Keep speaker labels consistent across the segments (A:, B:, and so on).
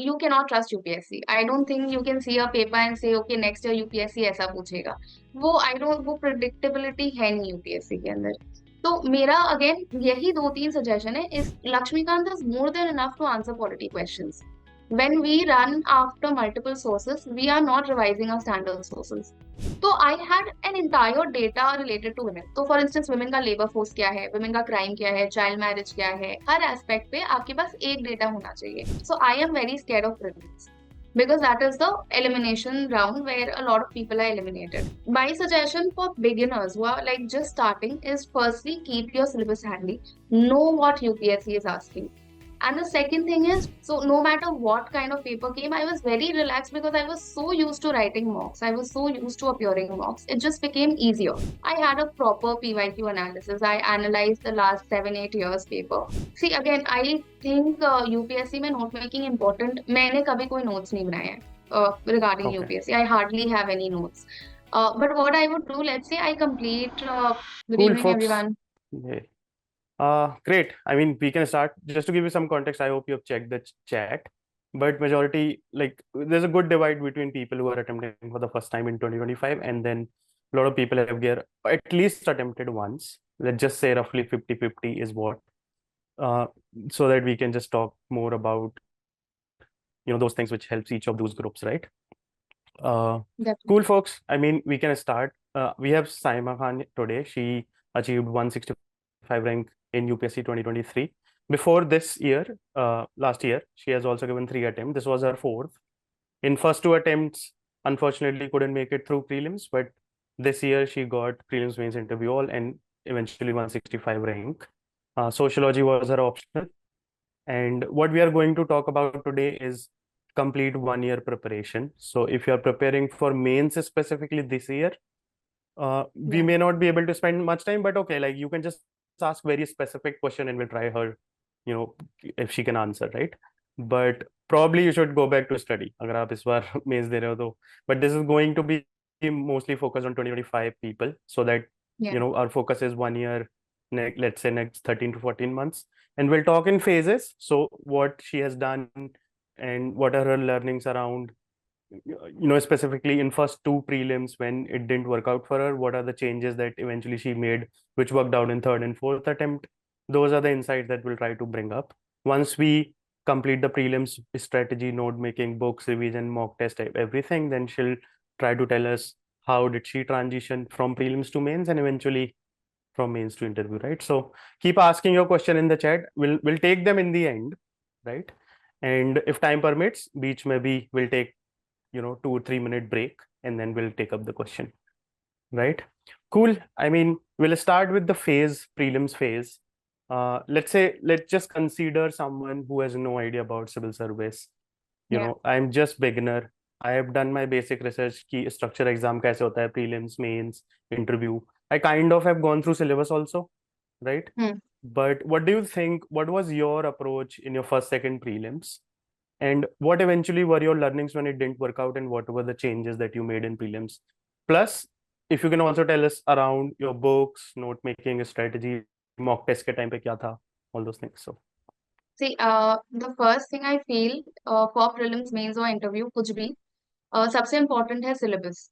A: you cannot trust UPSC. I don't think you can see a paper and say, okay, next year UPSC ऐसा पूछेगा. वो predictability है नहीं UPSC के अंदर. तो मेरा अगेन यही 2-3 सजेशन है. इस Laxmikant is more than enough to answer polity questions. When we run after multiple sources, we are not revising our standard sources. तो I had an entire data related to women. तो for instance women का labour force क्या है, women का crime क्या है, child marriage क्या है, हर एस्पेक्ट पे आपके पास एक डेटा होना चाहिए. So I am very scared of prelims because that is the elimination round where a lot of people are eliminated. My suggestion for beginners who are like just starting is firstly keep your syllabus handy, know what UPSC is asking. And the second thing is, so no matter what kind of paper came, I was very relaxed because I was so used to writing mocks. I was so used to appearing mocks. It just became easier. I had a proper PYQ analysis. I analyzed the last 7-8 years paper. See, again, I think UPSC में note making important. मैंने कभी कोई notes नहीं बनाया है regarding
B: Okay.
A: UPSC. I hardly have any notes. But what I would do, let's say I complete. Good
B: Cool,
A: evening,
B: folks.
A: everyone.
B: Yeah. Great. I mean, we can start. Just to give you some context, I hope you have checked the chat. But majority, like, there's a good divide between people who are attempting for the first time in 2025, and then a lot of people have at least attempted once. Let's just say roughly 50-50 is what. So that we can just talk more about, those things which helps each of those groups, right? Cool, folks. I mean, we can start. We have Saima Khan today. She achieved 165 rank in UPSC 2023. Before this year, last year, she has also given 3 attempts. This was her 4th. In first 2 attempts, unfortunately couldn't make it through prelims, but this year she got prelims, mains, interview all, and eventually 165 rank. Sociology was her optional. And what we are going to talk about today is complete 1 year preparation. So if you are preparing for mains specifically this year, we may not be able to spend much time, but okay, like you can just ask very specific question and we'll try her, if she can answer, right? But probably you should go back to study अगर आप इस बार mains दे रहे हो तो. But this is going to be mostly focused on 2025 people, so that our focus is 1 year, let's say next 13 to 14 months, and we'll talk in phases. So what she has done and what are her learnings around, specifically in first 2 prelims when it didn't work out for her, what are the changes that eventually she made which worked out in 3rd and 4th attempt. Those are the insights that we'll try to bring up once we complete the prelims strategy, note making, books, revision, mock test, everything. Then she'll try to tell us how did she transition from prelims to mains and eventually from mains to interview, right? So keep asking your question in the chat. We'll take them in the end, right? And if time permits, beach maybe we'll take 2 or 3 minute break and then we'll take up the question, right? Cool. I mean, we'll start with the prelims phase. Let's just consider someone who has no idea about civil service. I'm just beginner. I have done my basic research ki structure exam kaise hota hai, prelims, mains, interview. I kind of have gone through syllabus also, right? But what do you think, what was your approach in your first, second prelims? And what eventually were your learnings when it didn't work out, and what were the changes that you made in prelims? Plus, if you can also tell us around your books, note making strategy, mock test ke time pe kya tha, all those things. So
A: See, the first thing I feel for prelims, mains or interview, कुछ भी, सबसे important है syllabus.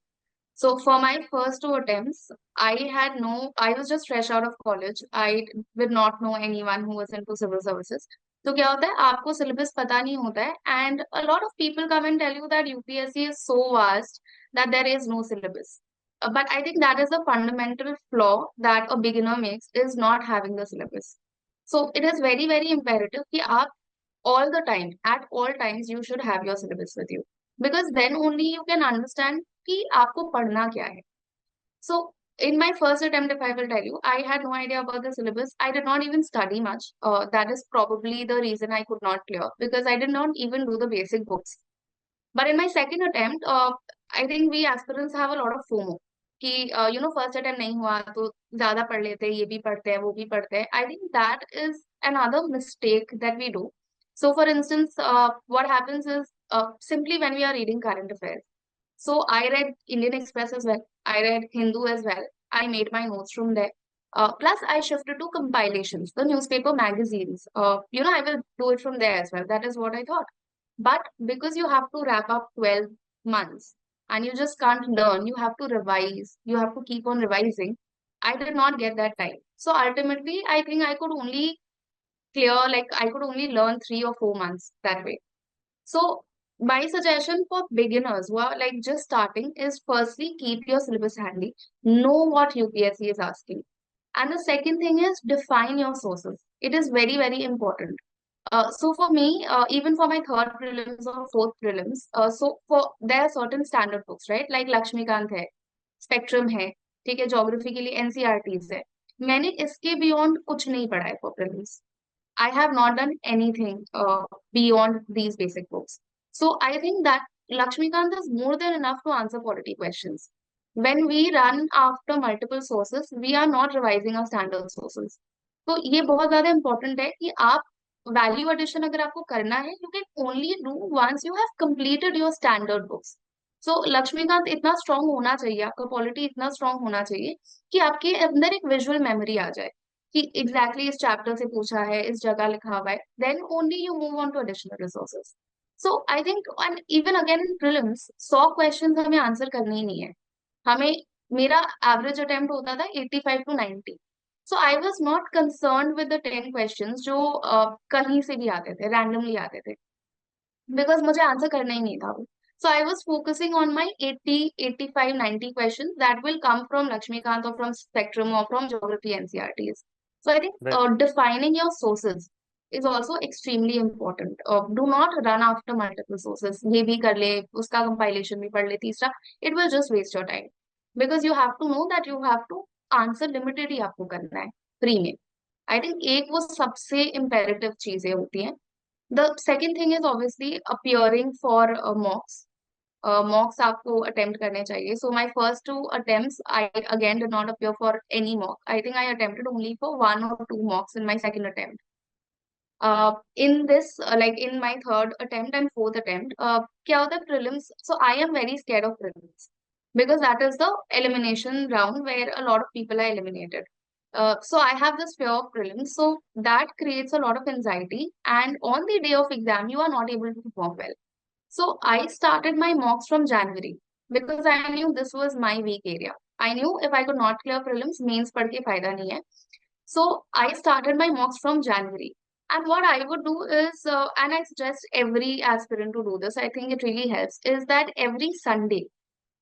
A: So for my first 2 attempts, I was just fresh out of college. I did not know anyone who was into civil services. तो क्या होता है, आपको syllabus पता नहीं होता है, and a lot of people come and tell you that UPSC is so vast that there is no syllabus. But I think that is the fundamental flaw that a beginner makes, is not having the syllabus. So it is very, very imperative कि आप all the time, at all times, you should have your syllabus with you. Because then only you can understand कि आपको पढ़ना क्या है. So in my first attempt, if I will tell you, I had no idea about the syllabus. I did not even study much. That is probably the reason I could not clear, because I did not even do the basic books. But in my second attempt, I think we aspirants have a lot of FOMO. कि first attempt नहीं हुआ तो ज़्यादा पढ़ लेते हैं, ये भी पढ़ते हैं, वो भी पढ़ते हैं. I think that is another mistake that we do. So for instance, what happens is simply when we are reading current affairs. So I read Indian Express as well. I read Hindu as well. I made my notes from there. Plus, I shifted to compilations, the newspaper magazines. I will do it from there as well. That is what I thought. But because you have to wrap up 12 months and you just can't learn, you have to revise, you have to keep on revising. I did not get that time. So ultimately, I think I could only I could only learn 3 or 4 months that way. So my suggestion for beginners who are like just starting is firstly keep your syllabus handy, know what UPSC is asking. And the second thing is define your sources. It is very, very important. So for me, even for my third prelims or fourth prelims, so for there are certain standard books, right? Like Laxmikant है, spectrum है, ठीक है, geography के लिए NCERTs है. मैंने इसके beyond कुछ नहीं पढ़ा है for prelims. I have not done anything beyond these basic books. So I think that Lakshmikant is more than enough to answer polity questions. When we run after multiple sources, we are not revising our standard sources. तो ये बहुत ज्यादा important है कि आप value addition अगर आपको करना है, you can only do once you have completed your standard books. So Laxmikant इतना strong होना चाहिए, आपका polity इतना strong होना चाहिए कि आपके अंदर एक visual memory आ जाए कि एग्जैक्टली इस चैप्टर से पूछा है, इस जगह लिखा हुआ है, then only you move on to additional resources. So I think and even again in prelims 100 questions हमें आंसर करने ही नहीं है. हमें मेरा एवरेज अटेम्प्ट होता था 85 to 90. So I was not concern with the 10 questions जो कहीं से भी आते थे, रैंडमली आते थे, बिकॉज मुझे आंसर करना ही नहीं था वो. So I was focusing on my 80, 85, 90 questions that will come from Lakshmikant or from Spectrum or from Geography NCRTs. So I think
B: Right.
A: defining your sources is also extremely important. Do not run after multiple sources. ये भी कर ले, उसका compilation भी पढ़ ले, तीसरा, it will just waste your time. Because you have to know that you have to answer limited ही आपको करना है, free में. I think एक वो सबसे imperative चीजें होती हैं. The second thing is obviously appearing for mocks. Mocks आपको attempt करने चाहिए. So my first 2 attempts, I again did not appear for any mock. I think I attempted only for 1 or 2 mocks in my second attempt. In this, like in my third attempt and fourth attempt, क्या होता है prelims? So I am very scared of prelims because that is the elimination round where a lot of people are eliminated. So I have this fear of prelims. So that creates a lot of anxiety, and on the day of exam, you are not able to perform well. So I started my mocks from January because I knew this was my weak area. I knew if I could not clear prelims, mains पढ़ के फायदा नहीं है. So I started my mocks from January. And what I would do is, and I suggest every aspirant to do this, I think it really helps, is that every Sunday,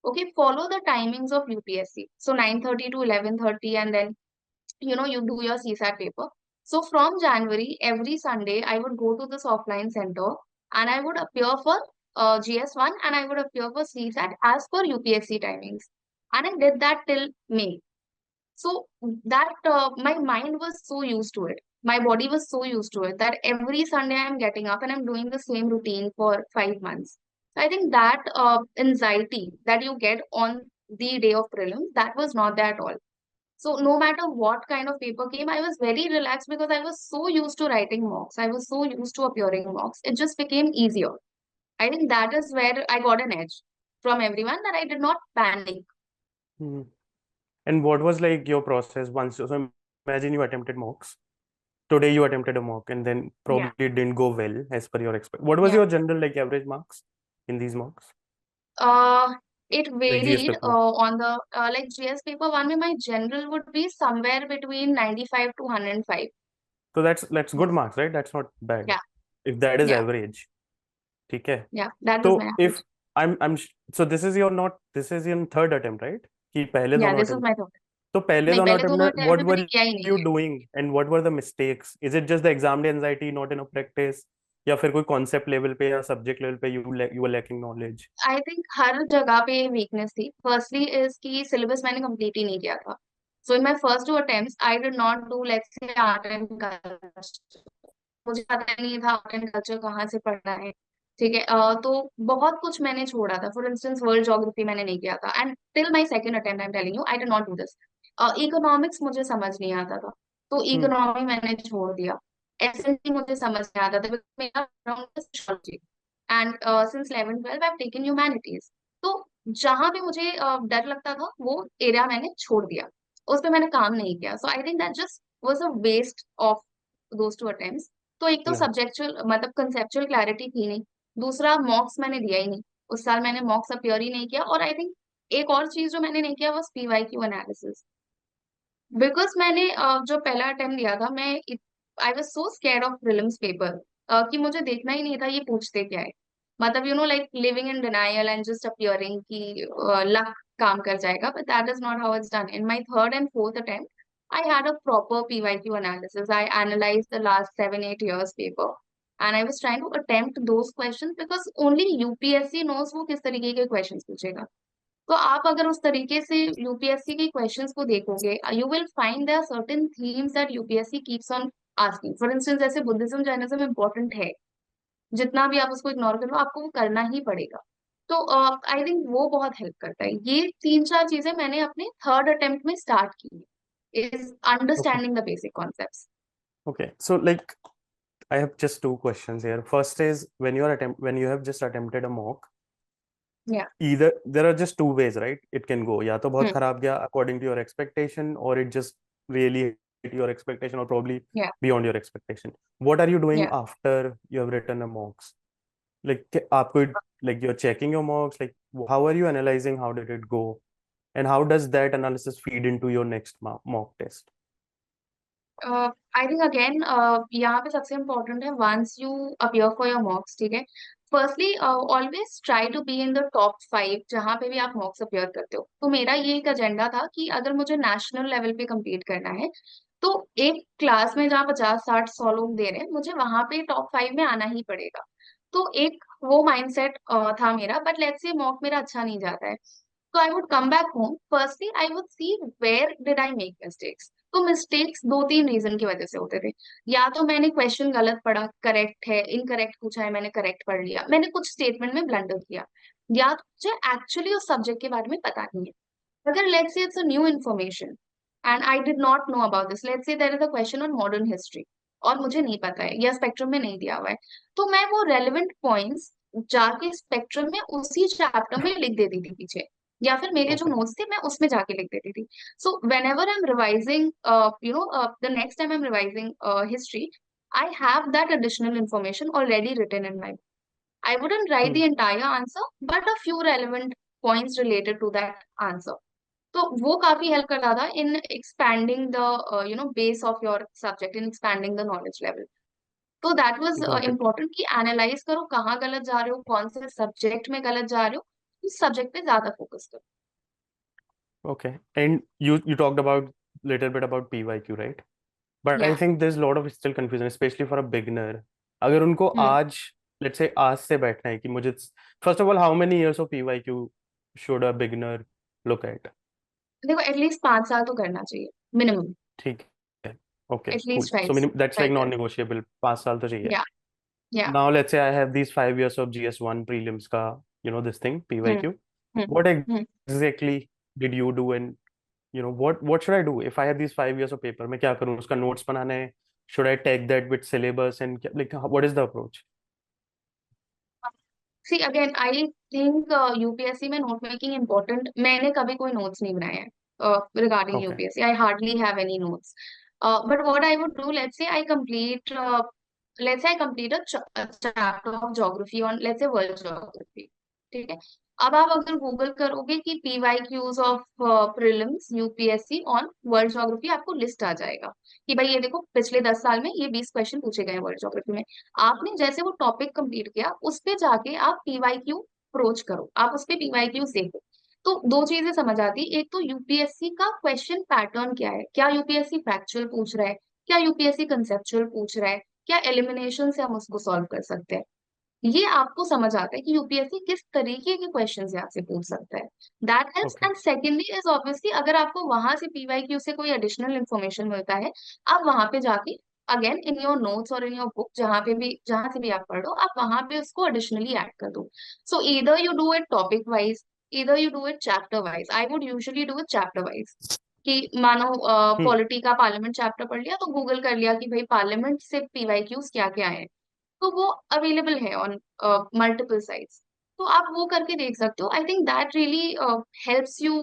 A: okay, follow the timings of UPSC. So 9:30 to 11:30, and then, you do your CSAT paper. So from January, every Sunday, I would go to this offline center and I would appear for GS1 and I would appear for CSAT as per UPSC timings. And I did that till May. So that my mind was so used to it. My body was so used to it that every Sunday I'm getting up and I'm doing the same routine for 5 months. So I think that anxiety that you get on the day of prelims, that was not there at all. So no matter what kind of paper came, I was very relaxed because I was so used to writing mocks. I was so used to appearing mocks. It just became easier. I think that is where I got an edge from everyone, that I did not panic.
B: Hmm. And what was like your process once? So imagine you attempted mocks. Today you attempted a mock and then
A: Yeah.
B: probably it didn't go well as per your expect. What was
A: Yeah.
B: your general like average marks in these mocks?
A: Uh, it
B: Like GS
A: varied
B: paper.
A: on the like GS paper one में my general would be somewhere between 95 to 105.
B: So that's good marks, right? That's not bad.
A: Yeah,
B: If that is
A: yeah,
B: average, ठीक है.
A: yeah. That was my
B: So
A: average.
B: if so this is your third attempt, right? कि पहले
A: Yeah,
B: दोनों
A: this was
B: attempt.
A: my thought.
B: तो पहले
A: नहीं,
B: दोनों
A: पहले
B: attempt
A: दोनों
B: में
A: attempt
B: what
A: में
B: were
A: मैंने किया ही नहीं
B: you
A: है.
B: doing and what were the mistakes? Is it just the exam day anxiety, not enough practice? या फिर कोई concept level पे या subject level पे you were lacking knowledge?
A: I think हर जगह पे वीकनेस थी. फर्स्टली इज की सिलेबस मैंने कंप्लीट ही नहीं किया था. So in my first 2 attempts I did not do let's say art and culture. मुझे पता नहीं था आर्ट एंड कल्चर कहाँ से पढ़ना है. ठीक है. तो बहुत कुछ मैंने छोड़ा था. फॉर इंस्टेंस वर्ल्ड ज्योग्राफी मैंने नहीं किया था, and till my second attempt I am telling you I did not do this. Economics मुझे समझ नहीं आता था, तो
B: Hmm.
A: इकोनॉमी मैंने छोड़ दिया. एसएनसी मुझे समझ नहीं आता था because मेरा background is sociology. And since 11 12 I have taken humanities. तो जहां भी मुझे डर लगता था वो एरिया मैंने छोड़ दिया, उस पे मैंने काम नहीं किया. So I think that just was a waste of those 2 attempts. तो एक तो
B: Yeah.
A: सब्जेक्चुअल मतलब कंसेप्चुअल क्लैरिटी थी नहीं. दूसरा मॉक्स मैंने दिया ही नहीं, उस साल मैंने मॉक्स अपियर ही नहीं किया। और आई थिंक एक और चीज जो मैंने नहीं किया वो पीवाईक्यू एनालिसिस। बिकॉज मैंने जो पहला अटेम्प्ट दिया था, मैं I was so scared of prelims paper कि मुझे देखना ही नहीं था ये पूछते क्या है। मतलब like living in denial and just appearing कि लक काम कर जाएगा, but that is not how it's done. In my third and fourth attempt I had a proper PYQ analysis. I analysed the last 7-8 years paper and I was trying to attempt those questions because only UPSC knows वो किस तरीके के questions पूछेगा। तो आप अगर उस तरीके से यूपीएससी के क्वेश्चंस को देखोगे, you will find there are certain themes that UPSC keeps on asking. For instance जैसे बुद्धिज्म जैनिज्म इंपॉर्टेंट है, जितना भी आप उसको इग्नोर कर लो आपको वो करना ही पड़ेगा। तो आई थिंक वो बहुत हेल्प करता है। ये 3-4 चीजें मैंने अपने थर्ड अटेम्प्ट में स्टार्ट की, is
B: Okay.
A: Understanding the basic concepts.
B: Okay. So like I have just two questions here. First is when you have just attempted a mock,
A: या
B: either there are just two ways, right? It can go या तो बहुत
A: हम्म
B: खराब गया according to your expectation, or it just really hit your expectation, or probably
A: या
B: beyond your expectation. What are you doing
A: या
B: after you have written a mocks? Like आपको like you're checking your mocks, like how are you analyzing how did it go, and how does that analysis feed into your next mock test?
A: I think again यहाँ पे सबसे important है once you appear for your mocks, ठीक है। Firstly always try to be in the top 5 जहाँ पे भी आप मॉक्स अपियर करते हो। तो मेरा ये एक एजेंडा था कि अगर मुझे नेशनल लेवल पे compete करना है, तो एक क्लास में जहाँ 50-60-100 लोग दे रहे हैं, मुझे वहां पे टॉप 5 में आना ही पड़ेगा। तो एक वो माइंडसेट था मेरा। बट लेट्स से मॉक मेरा अच्छा नहीं जाता है, तो I would come back home. Firstly I would see where did I make mistakes. तो मिस्टेक्स 2-3 रीजन की वजह से होते थे। या तो मैंने क्वेश्चन गलत पढ़ा, करेक्ट है, इनकरेक्ट पूछा है, मैंने करेक्ट पढ़ लिया, मैंने कुछ स्टेटमेंट में ब्लंडर किया, या तो मुझे एक्चुअली उस सब्जेक्ट के बारे में पता नहीं है। अगर let's say it's a new information and I did not know about this, let's say there is a question on modern history और मुझे नहीं पता है या स्पेक्ट्रम में नहीं दिया हुआ है, तो मैं वो रेलेवेंट पॉइंट्स जाके स्पेक्ट्रम में उसी चैप्टर में लिख देती थी पीछे, या फिर मेरे जो
B: Okay.
A: नोट्स थे मैं उसमें जाके लिख देती थी। So when ever I am revising, the next time I am revising history, I have that additional information already written in my book. I wouldn't write
B: Hmm.
A: the entire answer, but a few relevant points related to that answer. तो वो काफी help करता था in expanding the base of your subject, in expanding the knowledge level. तो that was
B: Got it.
A: Important कि analyse करो कहाँ गलत जा रहे हो, कौन से सब्जेक्ट में गलत जा रहे हो, उस सब्जेक्ट पे ज्यादा फोकस करो।
B: Okay. And you talked about little bit about PYQ, right? But I
A: या
B: think there's a lot of still confusion, especially for a beginner. अगर उनको
A: हम्म
B: आज, let's say आज से बैठना है कि मुझे, first of all, how many years of PYQ should a beginner look at?
A: देखो एटलीस्ट 5 साल तो करना चाहिए मिनिमम।
B: ठीक है. Okay, cool.
A: At least five
B: So that's like
A: 5 years।
B: non-negotiable. 5 साल तो चाहिए.
A: या या
B: Now let's say I have these 5 years of GS1 prelims का, this thing,
A: hmm
B: PYQ.
A: Hmm
B: What
A: hmm
B: exactly did you do, and what should I do if I have these 5 years of paper? मैं क्या करूँ? उसका notes बनाना है? Should I tag that with syllabus, and like what is the approach?
A: See again I think UPSC में note making important. मैंने कभी कोई notes नहीं बनाए हैं regarding
B: Okay.
A: UPSC. I hardly have any notes. But what I would do, let's say I complete a chapter of geography on let's say world geography, ठीक है। अब आप अगर गूगल करोगे कि PYQs of prelims UPSC on world geography, आपको list आ जाएगा कि भाई ये देखो पिछले 10 साल में ये 20 क्वेश्चन पूछे गए हैं वर्ल्ड ज्योग्राफी में। आपने जैसे वो टॉपिक कंप्लीट किया, उस पे जाके आप पीवाईक्यू अप्रोच करो, आप उस पे पीवाईक्यू देखो। तो दो चीजें समझ आती, एक तो यूपीएससी का क्वेश्चन पैटर्न क्या है, क्या यूपीएससी फैक्चुअल पूछ रहा है, क्या यूपीएससी कंसेप्चुअल पूछ रहा है, क्या एलिमिनेशन से हम उसको सॉल्व कर सकते हैं। ये आपको समझ आता है कि यूपीएससी किस तरीके के क्वेश्चंस यहाँ से पूछ सकता है। That helps.
B: Okay.
A: And secondly is obviously अगर आपको वहां से पीवाईक्यू से कोई एडिशनल इन्फॉर्मेशन मिलता है, आप वहां पे जाके अगेन इन योर नोट्स और इन योर बुक जहां से भी आप पढ़ो, आप वहां पे उसको एडिशनली ऐड कर दो। सो either you do it topic wise, either you do it chapter wise. I would usually do it chapter wise. कि मानो
B: Hmm.
A: पॉलिटी का पार्लियामेंट चैप्टर पढ़ लिया, तो गूगल कर लिया कि भाई पार्लियामेंट से पीवाईक्यूज क्या क्या है, तो वो अवेलेबल है ऑन मल्टीपल साइट्स। तो आप वो करके देख सकते हो। आई think that really helps you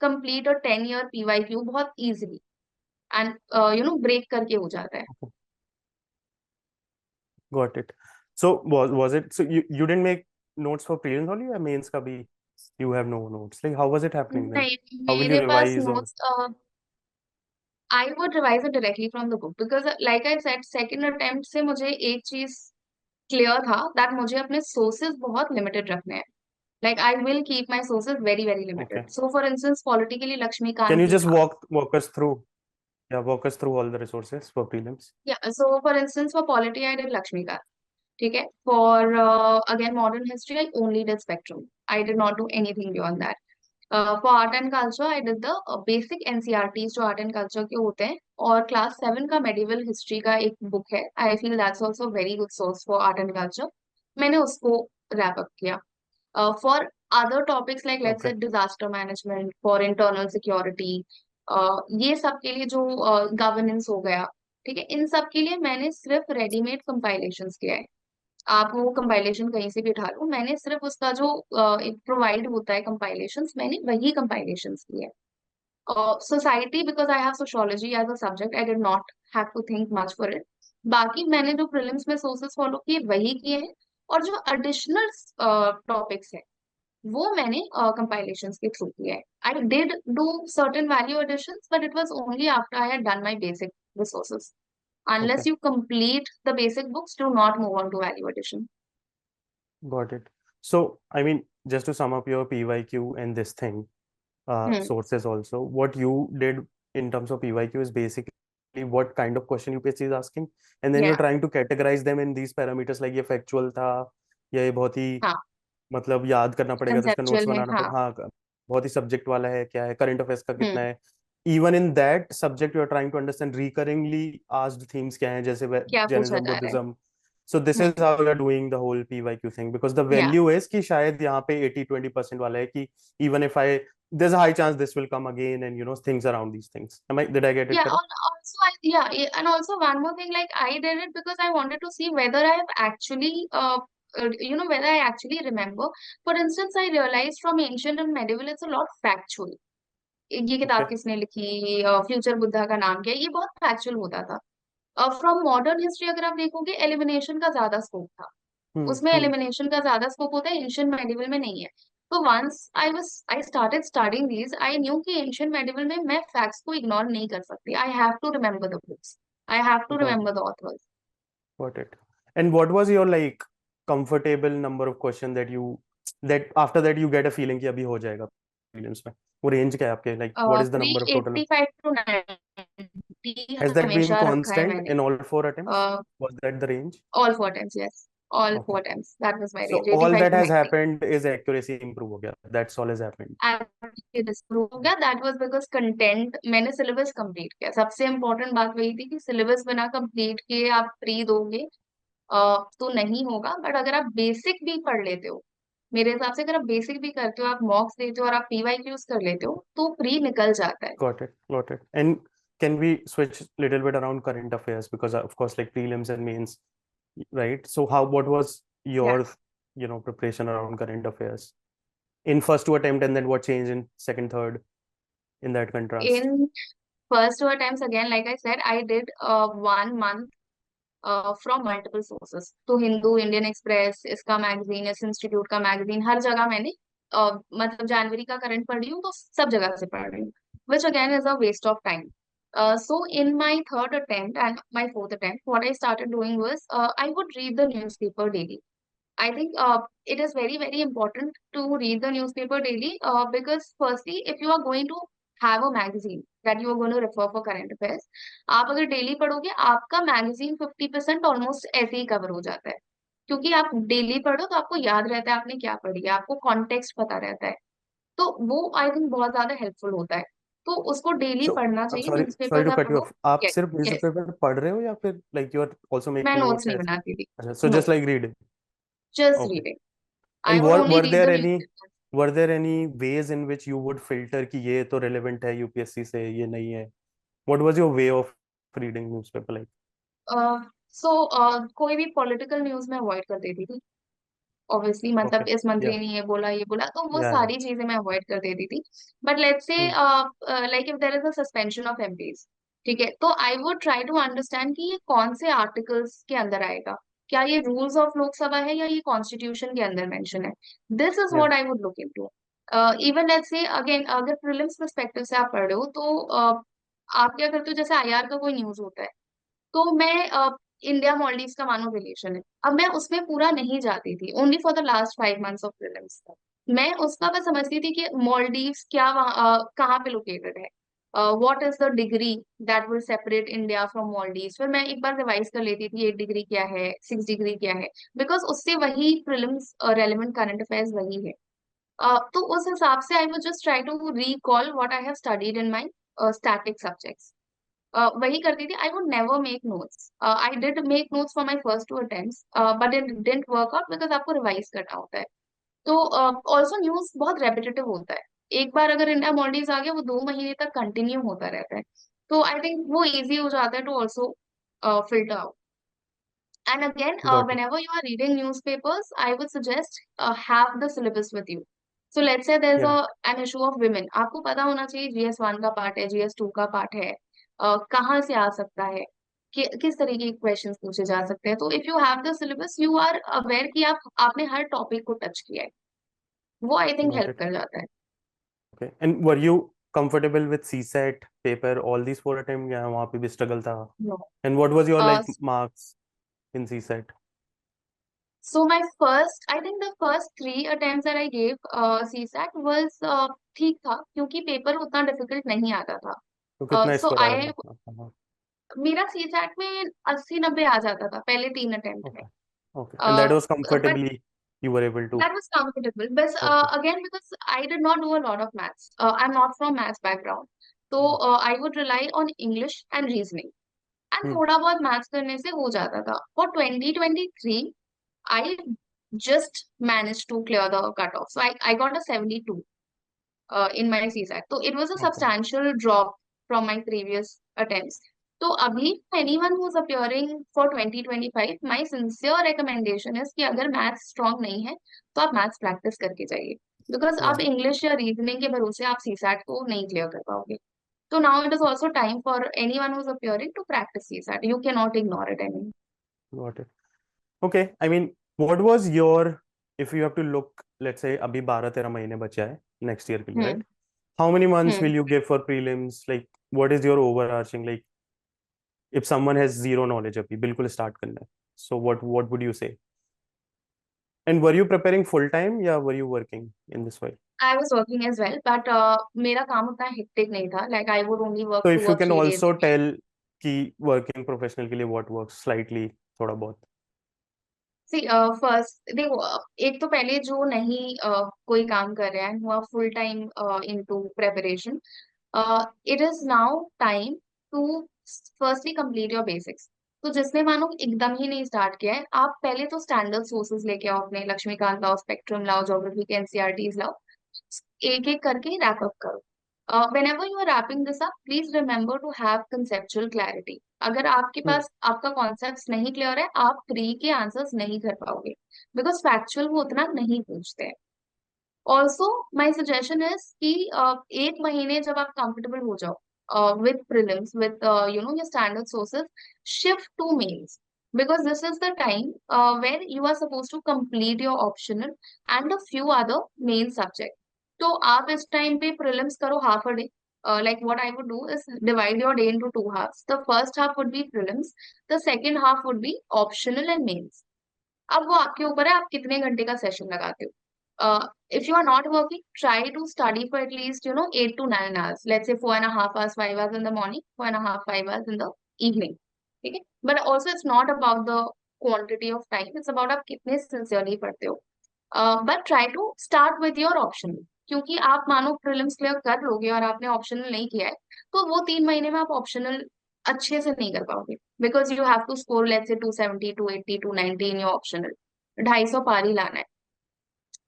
A: complete a 10 year PYQ बहुत इजीली एंड ब्रेक करके हो जाता है।
B: Got it. So was it, so you didn't make notes for prelims only or mains का भी you have no notes? Like how was it happening then?
A: नहीं,
B: How will you
A: मेरे पास
B: revise or
A: notes I would revise it directly from the book because like I said second attempt से मुझे एक चीज clear था that मुझे अपने sources बहुत लिमिटेड रखने हैं. Like I will keep my sources very, very limited.
B: okay?
A: So for instance, politically
B: Can
A: Lakshmikant
B: you
A: ji
B: just
A: tha.
B: walk us through, yeah, walk us through all the resources for prelims?
A: Yeah, so for instance, for polity I did Lakshmikant. Okay. For again modern history I only did spectrum. I did not do anything beyond that. For art and culture I did the basic NCRTs जो art and culture के होते हैं और class 7 का medieval history का एक book है. I feel that's also a very good source for art and culture. मैंने उसको wrap up किया. For other topics like let's say
B: Okay,
A: disaster management, for internal security, ये सब के लिए जो गवर्नेंस हो गया, ठीक है, इन सब के लिए मैंने सिर्फ रेडीमेड कंपाइलेशंस किया है. आप वो कंपाइलेशन कहीं से भी उठा लो, मैंने सिर्फ उसका जो एक प्रोवाइड होता है कंपाइलेशंस, मैंने वही कंपाइलेशंस किए हैं. Society because I have sociology as a subject I did not have to think much for it. बाकी मैंने जो प्रीलिम्स में सोर्सेस फॉलो किए वही किए हैं. और जो एडिशनल टॉपिक्स है वो मैंने कंपाइलेशंस के थ्रू किया है. I did do certain value additions but it was only after I had done my basic resources.
B: okay,
A: Unless you complete the basic books, do not move on to value addition.
B: got it. So I mean, just to sum up your PYQ and this thing,
A: Hmm.
B: sources also, what you did in terms of PYQ is basically what kind of question UPSC is asking, and then you're
A: Yeah.
B: trying to categorize them in these parameters, like ये factual था या ये बहुत ही
A: हाँ.
B: मतलब याद करना पड़ेगा तो इसका नोट्स
A: Conceptual है.
B: बनाना
A: हाँ.
B: पड़ेगा, हाँ बहुत ही सब्जेक्ट वाला है, क्या है करंट अफेयर्स का कितना
A: Hmm.
B: है. Even in that subject you are trying to understand recurringly asked themes क्या हैं, जैसे
A: क्या पूछा
B: जैनिज्म,
A: जा रहा है.
B: Buddhism. So this is
A: Hmm.
B: How you are doing the whole PYQ thing, because the
A: Yeah.
B: Value is कि शायद यहाँ पे 80-20% वाला है कि even if I there's a high chance this will come again, and things around these things. Did I get it
A: Yeah,
B: correct?
A: also and also one more thing, like I did it because I wanted to see whether I have actually, whether I actually remember. For instance, I realized from ancient and medieval, it's a lot factual. ये किताब
B: Okay.
A: किसने लिखी, future Buddha का नाम क्या है, ये बहुत फैक्चुअल होता था. फ्रॉम मॉडर्न हिस्ट्री अगर आप देखोगे एलिमिनेशन का ज्यादा स्कोप था. उसमें
B: Hmm.
A: एलिमिनेशन का ज्यादा स्कोप होता है, एंशियंट मेडिवल में नहीं है. तो once I started studying these I knew कि एंशियंट मेडिवल में मैं फैक्ट्स को इग्नोर नहीं कर सकती. I have to remember the books. I have to
B: Got it.
A: Remember the authors.
B: Got it. And what was your like comfortable number of question that you, that after that you get a feeling कि अभी हो जाएगा prelims में? वो range क्या है आपके, like what is the
A: pre
B: number of total?
A: 85 to 90
B: Has that been
A: हमेशा रखा है
B: constant
A: मैंने.
B: in all four attempts? Was that the range?
A: All four times, yes. All
B: Okay.
A: Four times that was my
B: So
A: range,
B: all
A: 85
B: that
A: to
B: has
A: 90.
B: happened is accuracy improve हो गया. That's all has happened.
A: Disprove हो गया. That was because content मैंने syllabus complete किया. सबसे important बात वही थी कि सिलेबस बिना कंप्लीट किए आप प्री दोगे तो नहीं होगा. बट अगर आप बेसिक भी पढ़ लेते हो, मेरे हिसाब से अगर आप बेसिक भी करते हो, आप मॉक्स देते हो और आप पीवाई यूज कर लेते हो तो प्री निकल जाता है.
B: Got it. Got it. And can we switch little bit around current affairs, because of course like prelims and mains, right? So what was
A: या
B: your preparation around current affairs in first two attempt, and then what changed in second, third, in that contrast?
A: In first attempts again like I said I did 1 month from multiple sources. तो Hindu, Indian express, इसका magazine, इस institute का magazine, हर जगह मैंने मतलब जनवरी का current पढ़ रही हूँ तो सब जगह से पढ़ रही हूँ, which again is a waste of time. So in my third attempt and my fourth attempt, what I started doing was I would read the newspaper daily. I think it is very, very important to read the newspaper daily because firstly, if you are going to have a magazine that you are going to refer for current affairs, आप अगर daily पढ़ोगे आपका magazine 50% almost ऐसे ही cover हो जाता है. क्योंकि आप डेली पढ़ो तो आपको याद रहता है आपने क्या पढ़ी है, आपको कॉन्टेक्स्ट पता रहता है. तो वो आई थिंक बहुत ज्यादा हेल्पफुल होता है. तो उसको डेली
B: So
A: पढ़ना
B: I'm
A: चाहिए.
B: sorry
A: न्यूज़पेपर्स
B: to
A: आप
B: cut you
A: पढ़ो.
B: off. आप
A: यस.
B: सिर्फ
A: यस.
B: न्यूज़पेपर पढ़ रहे हो या फिर like you are also
A: मैं
B: making
A: नोट्स
B: notes
A: नहीं
B: as?
A: बनाती थी.
B: अच्छा, so
A: no.
B: just like reading.
A: Just
B: Okay.
A: Reading. I
B: And
A: would
B: were
A: only
B: were
A: read
B: there
A: the
B: any
A: newspaper.
B: were there any ways in which you would filter कि ये तो relevant है UPSC से, ये नहीं है? What was your way of reading newspaper like?
A: सो कोई भी पॉलिटिकल न्यूज में अवॉइड कर देती थी. ऑब्वियसली मतलब
B: Okay.
A: इस
B: Yeah.
A: मंत्री ने ये बोला तो वो
B: Yeah. Yeah.
A: सारी चीजें मैं अवॉइड कर देती थी. But let's say
B: Hmm.
A: Like if there is a suspension of MPs, ठीक है, तो I would try to understand कि ये कौन से आर्टिकल्स के अंदर आएगा. क्या ये रूल्स ऑफ लोकसभा है या ये कॉन्स्टिट्यूशन के अंदर मेंशन है. This is
B: Yeah.
A: What I would look into. Even let's say again, अगर प्रीलिम्स पर्सपेक्टिव से आप पढ़ रहे हो तो आप क्या करते हो, जैसे आईआर का कोई न्यूज होता है, तो मैं इंडिया मॉलडीव्स का मानो रिलेशन है, अब मैं उसमें पूरा नहीं जाती थी, only for the last 5 months of prelims. मैं उसका बस समझती थी कि मॉलडीव्स क्या कहाँ पे लोकेटेड है, what is the degree that will separate India from Maldives. फिर मैं एक बार रिवाइज कर लेती थी 8 डिग्री क्या है, 6 डिग्री क्या है, बिकॉज उससे वही प्रीलिम्स रेलेवेंट करंट अफेयर्स वही है. तो उस हिसाब से I will just try to recall what I have studied in my static subjects. वही करती थी. I would never make notes. I did make notes for my first 2 attempts, but it didn't work out because आपको revise करना होता है. तो also news बहुत repetitive होता है. एक बार अगर इंडिया मॉलडीव्स आ गया, वो 2 महीने तक कंटिन्यू होता रहता है. तो आई थिंक वो इजी हो जाता है to also filter out. And again,
B: Got it.
A: whenever you are reading newspapers, I would suggest have the syllabus with you. So let's say there's
B: Yeah.
A: an issue of women. आपको पता होना चाहिए GS1 का part है, GS2 का part है, कहाँ से आ सकता है, कि किस तरीके के क्वेश्चंस पूछे जा सकते हैं. तो if you have the syllabus, you are aware कि आप आपने हर टॉपिक को टच किया है. वो I think
B: Got
A: help
B: it.
A: कर जाता है.
B: Okay. And were you comfortable with CSAT paper, all these 4 attempt? या वहाँ पे भी struggle था?
A: No.
B: And what was your
A: Uh,
B: like marks in CSAT?
A: so my first, I think the first 3 attempts that I gave CSAT was ठीक था, क्योंकि paper उतना difficult नहीं आता था.
B: तो कितना
A: सो
B: स्कोर आ
A: आई
B: रहा था आपका?
A: मेरा सीसैट में 80-90 आ जाता था पहले 3 अटेम्प्ट में.
B: Okay. Okay. And that was
A: but
B: comfortably you were able to.
A: that was comfortable. But
B: Okay.
A: again, because I did not do a lot of maths, I'm not from maths background, तो I would rely on English and reasoning. And
B: Hmm.
A: थोड़ा बहुत maths करने से हो जाता था. For 2023, I just managed to clear the cutoff. So I got a 72 in my CSAT. So it was a
B: Okay.
A: substantial drop from my previous attempts. तो अभी anyone who's appearing for 2025, my sincere recommendation is कि अगर maths strong नहीं है तो आप maths practice करके जाइए, बिकॉज
B: Yeah.
A: आप इंग्लिश या रीजनिंग के भरोसे आप सीसैट को नहीं क्लियर कर पाओगे. तो now it is also time for anyone who is appearing to practice CSAT. You cannot ignore it anymore.
B: Got it. Okay. I mean, what was your, if you have to look, let's say अभी 12-13 महीने बचे हैं next year के लिए, right?
A: Hmm.
B: How many months
A: hmm.
B: will you give for prelims? Like, what is your overarching, like, if someone has zero knowledge अभी बिल्कुल start करना है, so what would you say? And were you preparing full time या were you working in this way?
A: I was working as well, but मेरा काम उतना hectic नहीं था. Like I would only work
B: So
A: two
B: if you
A: or
B: can
A: 3 days
B: also
A: a week.
B: tell कि working professional के लिए what works slightly थोड़ा बहुत.
A: सी फर्स्ट देखो, एक तो पहले जो नहीं कोई काम कर रहा है, हुआ full time into preparation, it is now time to firstly complete your basics. तो जिसने मानो एकदम ही नहीं स्टार्ट किया है, आप पहले तो स्टैंडर्ड सोर्सेज लेके आओ, अपने लक्ष्मीकांत लाओ, स्पेक्ट्रम लाओ, ज्योग्राफी के एनसीईआरटीज लाओ, एक एक करके रैप अप करो. whenever you are wrapping this up, please remember to have conceptual clarity. अगर आपके
B: Hmm.
A: पास आपका कॉन्सेप्ट नहीं क्लियर है, आप प्री के आंसर्स नहीं कर पाओगे, बिकॉज फैक्चुअल वो उतना नहीं पूछते हैं. ऑल्सो माई सजेशन इज कि 1 महीने जब आप कंफर्टेबल हो जाओ with prelims, with your standard sources, shift to mains, because this is the time where you are supposed to complete your optional and a few other main subject. तो आप इस time पे प्रिलिम्स करो half a day. Like what I would do is divide your day into 2 halves. The first half would be prelims, the second half would be optional and mains. अब वो आपके ऊपर है, आप कितने घंटे का सेशन लगाते हो. If you are not working, try to study for at least 8 to 9 hours. Let's say 4.5 hours, 5 hours in the morning, 4.5, 5 hours in the evening. ठीक है. But also it's not about the quantity of time, it's about आप कितने sincerely पढ़ते हो. But try to start with your optional, क्योंकि आप मानो prelims clear कर लोगे और आपने ऑप्शनल नहीं किया है, तो वो 3 महीने में आप ऑप्शनल अच्छे से नहीं कर पाओगे, because you have to score let's say 270, 280, 290 in your optional. 250 पार ही लाना है,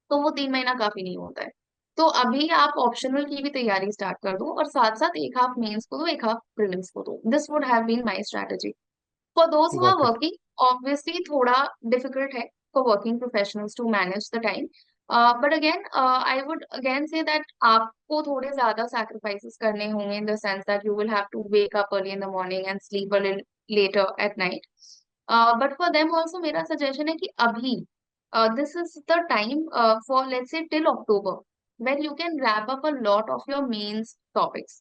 A: तो वो 3 महीना काफी नहीं होता है. तो अभी आप ऑप्शनल की भी तैयारी स्टार्ट कर दो, और साथ साथ एक हाफ मेंस को दो, एक हाफ प्रीलिम्स को दो. This would have been my strategy. For those who are
B: Got it.
A: working, obviously थोड़ा difficult है for working professionals to manage the time. But again, I would again say that आपको थोड़े ज्यादा sacrifices करने होंगे, in the sense that you will have to wake up early in the morning and sleep a little later at night. But for them also मेरा suggestion है कि अभी this is the time for let's say till October when you can wrap up a lot of your mains topics.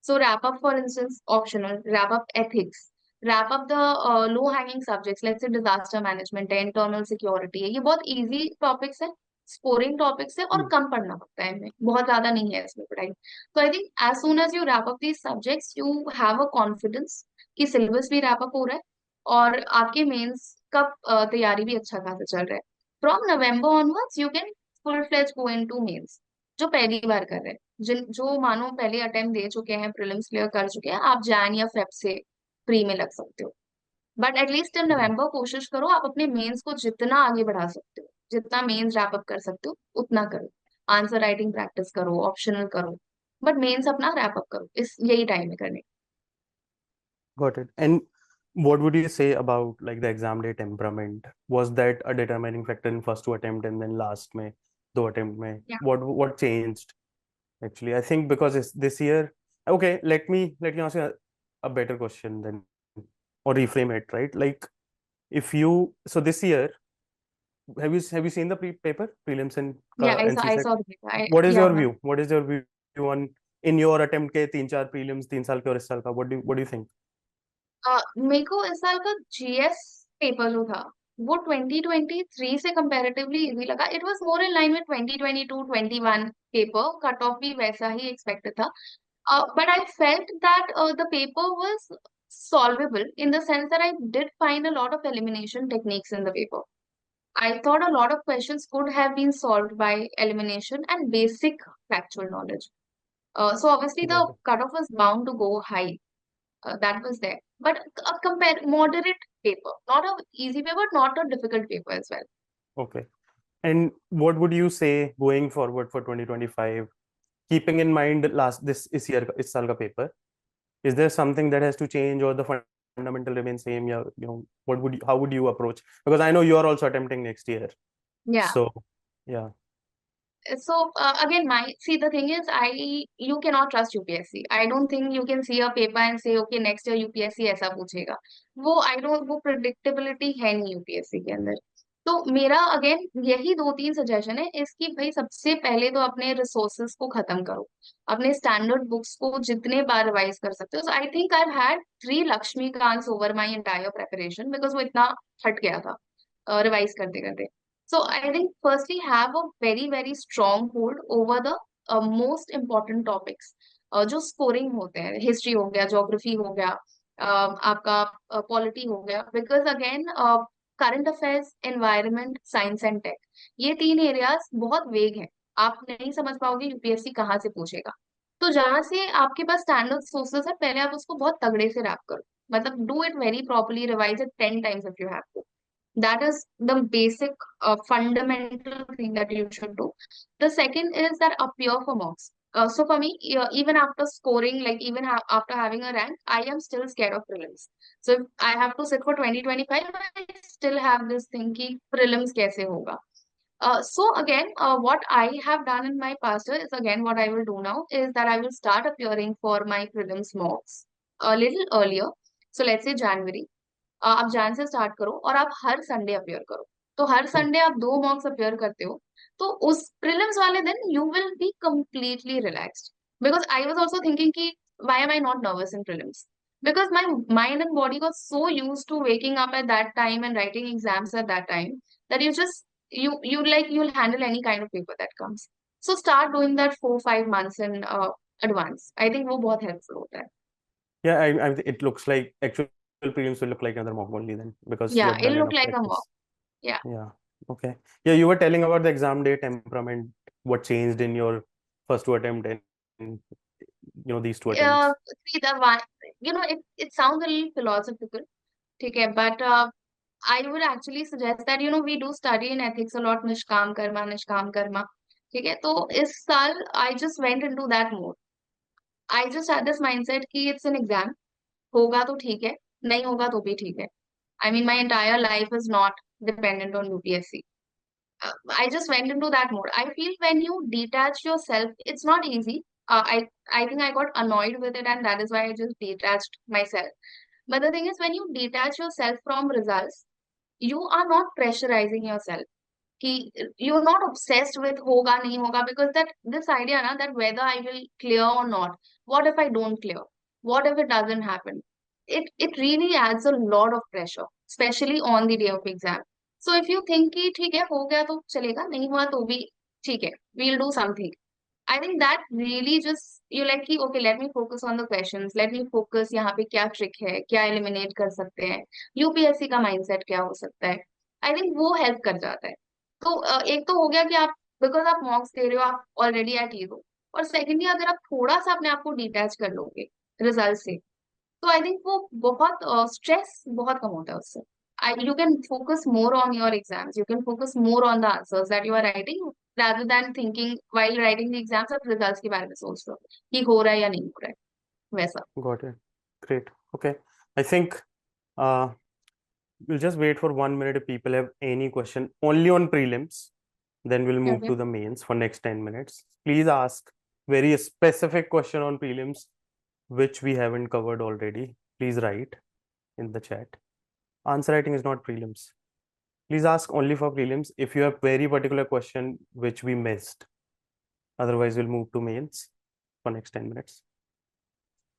A: So wrap up, for instance, optional, wrap up ethics, wrap up the low hanging subjects, let's say disaster management है, internal security है, ये बहुत easy topics है, scoring topics है और
B: Hmm.
A: कम पढ़ना पड़ता है, इनमें बहुत ज्यादा नहीं है इसमें पढ़ाई. तो I think as soon as you wrap up these subjects you have a confidence कि सिलेबस भी रैप अप हो रहा है और आपके मेंस का तैयारी भी अच्छा खासा चल रहा है. From November onwards you can full fledge go in to mains. जो पहली बार कर रहे हैं, जिन जो मानो पहले अटेम्प्ट दे चुके हैं, प्रीलिम्स क्लियर कर चुके हैं, आप जैन या फेब से प्री में लग सकते हो. But at least till
B: Okay.
A: नवंबर कोशिश करो आप अपने मेंस को जितना आगे बढ़ा सकते हो, जितना मेंस रैप अप कर सकते हो उतना करो. आंसर राइटिंग प्रैक्टिस करो, ऑप्शनल करो, बट मेंस अपना रैप अप करो, इस यही टाइम है करने.
B: Got it. And what would you say about like the exam day temperament? Was that a determining factor in first two attempt and then last में दो attempt में?
A: Yeah.
B: What changed actually? I think because it's this year. Okay, let me ask you a better question then, or reframe it, right? Like if you so this year, have you seen the paper prelims and
A: Yeah,
B: NC
A: I
B: set?
A: saw the paper.
B: What is
A: Yeah,
B: your view? What is your view on in your attempt के तीन चार prelims 3 साल के और इस साल का? What do you think?
A: मेरे को इस साल का जीएस पेपर जो था वो 2023 से कंपैरेटिवली इजी लगा. It was more in line with 2022 21 paper, cut off भी वैसा ही एक्सपेक्टेड था. But I felt that the paper was solvable in the sense that I did find a lot of elimination techniques in the paper. I thought a lot of questions could have been solved by elimination and basic factual knowledge. So obviously the
B: Got it.
A: cutoff was bound to go high. That was there. But a moderate paper, not a easy paper, not a difficult paper as well.
B: Okay. And what would you say going forward for 2025, keeping in mind last this is year इस साल का paper, is there something that has to change or the fundamental remain same? Yeah, how would you approach? Because I know you are also attempting next year.
A: Yeah.
B: So, yeah.
A: So again, my see the thing is, I you cannot trust UPSC. I don't think you can see a paper and say okay next year UPSC ऐसा पूछेगा. वो I don't वो predictability है नहीं UPSC के अंदर. तो मेरा अगेन यही दो तीन सजेशन है इसकी. भाई सबसे पहले तो अपने रिसोर्सेज को खत्म करो, अपने स्टैंडर्ड बुक्स को जितने बार रिवाइज कर सकते हो. So I think I had 3 Laxmikanth over my entire preparation because वो इतना हट गया था रिवाइज करते करते. So I think firstly have a very very strong hold over the most important topics जो स्कोरिंग होते हैं. हिस्ट्री हो गया, ज्योग्राफी हो गया, आपका पॉलिटी हो गया. Because again current affairs, environment, science and tech, ये तीन एरियाज बहुत वेग हैं. आप नहीं समझ पाओगे यूपीएससी कहाँ से पूछेगा. तो जहां से आपके पास स्टैंडर्ड सोर्सेस है पहले आप उसको बहुत तगड़े से रैप करो. मतलब do it very properly, revise it 10 times if you have to. That is the basic fundamental thing that you should do. The second is that appear for mocks. So for me, even after scoring, like even after having a rank, I am still scared of prelims. So if I have to sit for 2025, I still have this thing ki prelims kaise hoga. So again, what I have done in my past year is again what I will do now is that I will start appearing for my prelims mocks a little earlier. So let's say January. आप जैन से start करो और आप हर Sunday appear करो. तो हर Sunday आप 2 मॉक्स appear करते हो. तो उस प्रीलिम्स वाले दिन you will be completely relaxed. Because I was also thinking कि why am I not nervous in prelims, because my mind and body got so used to waking up at that time and writing exams at that time that you'll handle any kind of paper that comes. So start doing that 4 5 months in advance. I think वो बहुत helpful होता है.
B: Yeah, it looks like actual prelims will look like another mock only then because you
A: Yeah,
B: have done
A: it'll look
B: enough
A: like a mock.
B: practice.
A: Yeah.
B: Yeah. Okay. Yeah, you were telling about the exam day temperament, what changed in your first two attempt and these two attempts.
A: See the one, it sounds a little philosophical, okay, but I would actually suggest that we do study in ethics a lot, निष्काम कर्मा, ठीक है. तो इस साल I just went into that mode. I just had this mindset कि it's an exam, होगा तो ठीक है, नहीं होगा तो भी ठीक है. I mean my entire life is not dependent on UPSC. I just went into that mode. I feel when you detach yourself, it's not easy. I think I got annoyed with it, and that is why I just detached myself. But the thing is, when you detach yourself from results, you are not pressurizing yourself. कि you're not obsessed with होगा नहीं होगा, because that this idea ना, that whether I will clear or not, what if I don't clear, what if it doesn't happen, it really adds a lot of pressure, especially on the day of exam. So if you think कि ठीक है हो गया तो चलेगा, नहीं हुआ तो भी ठीक है, we'll do something. I think that really just you like कि okay, let me focus on the questions, let me focus यहाँ पे क्या ट्रिक है, क्या एलिमिनेट कर सकते हैं, यूपीएससी का माइंडसेट क्या हो सकता है. आई थिंक वो हेल्प कर जाता है. तो एक तो हो गया कि आप, बिकॉज आप मॉक्स दे रहे हो, आप ऑलरेडी एट ईज हो. और सेकेंडली, अगर आप थोड़ा सा अपने आप को डिटैच कर लोगे रिजल्ट से, तो आई थिंक वो बहुत स्ट्रेस बहुत कम होता है उससे. You can focus more on your exams. You can focus more on the answers that you are writing, rather than thinking while writing the exams आप results के बारे में सोच रहे हो कि हो रहा है या नहीं हो रहा है वैसा.
B: Got it. Great. Okay. I think we'll just wait for 1 minute if people have any question only on prelims. Then we'll move
A: Okay.
B: to the mains for next 10 minutes. Please ask very specific question on prelims which we haven't covered already. Please write in the chat. Answer writing is not prelims. Please ask only for prelims if you have very particular question which we missed. Otherwise, we'll move to mains for next 10 minutes.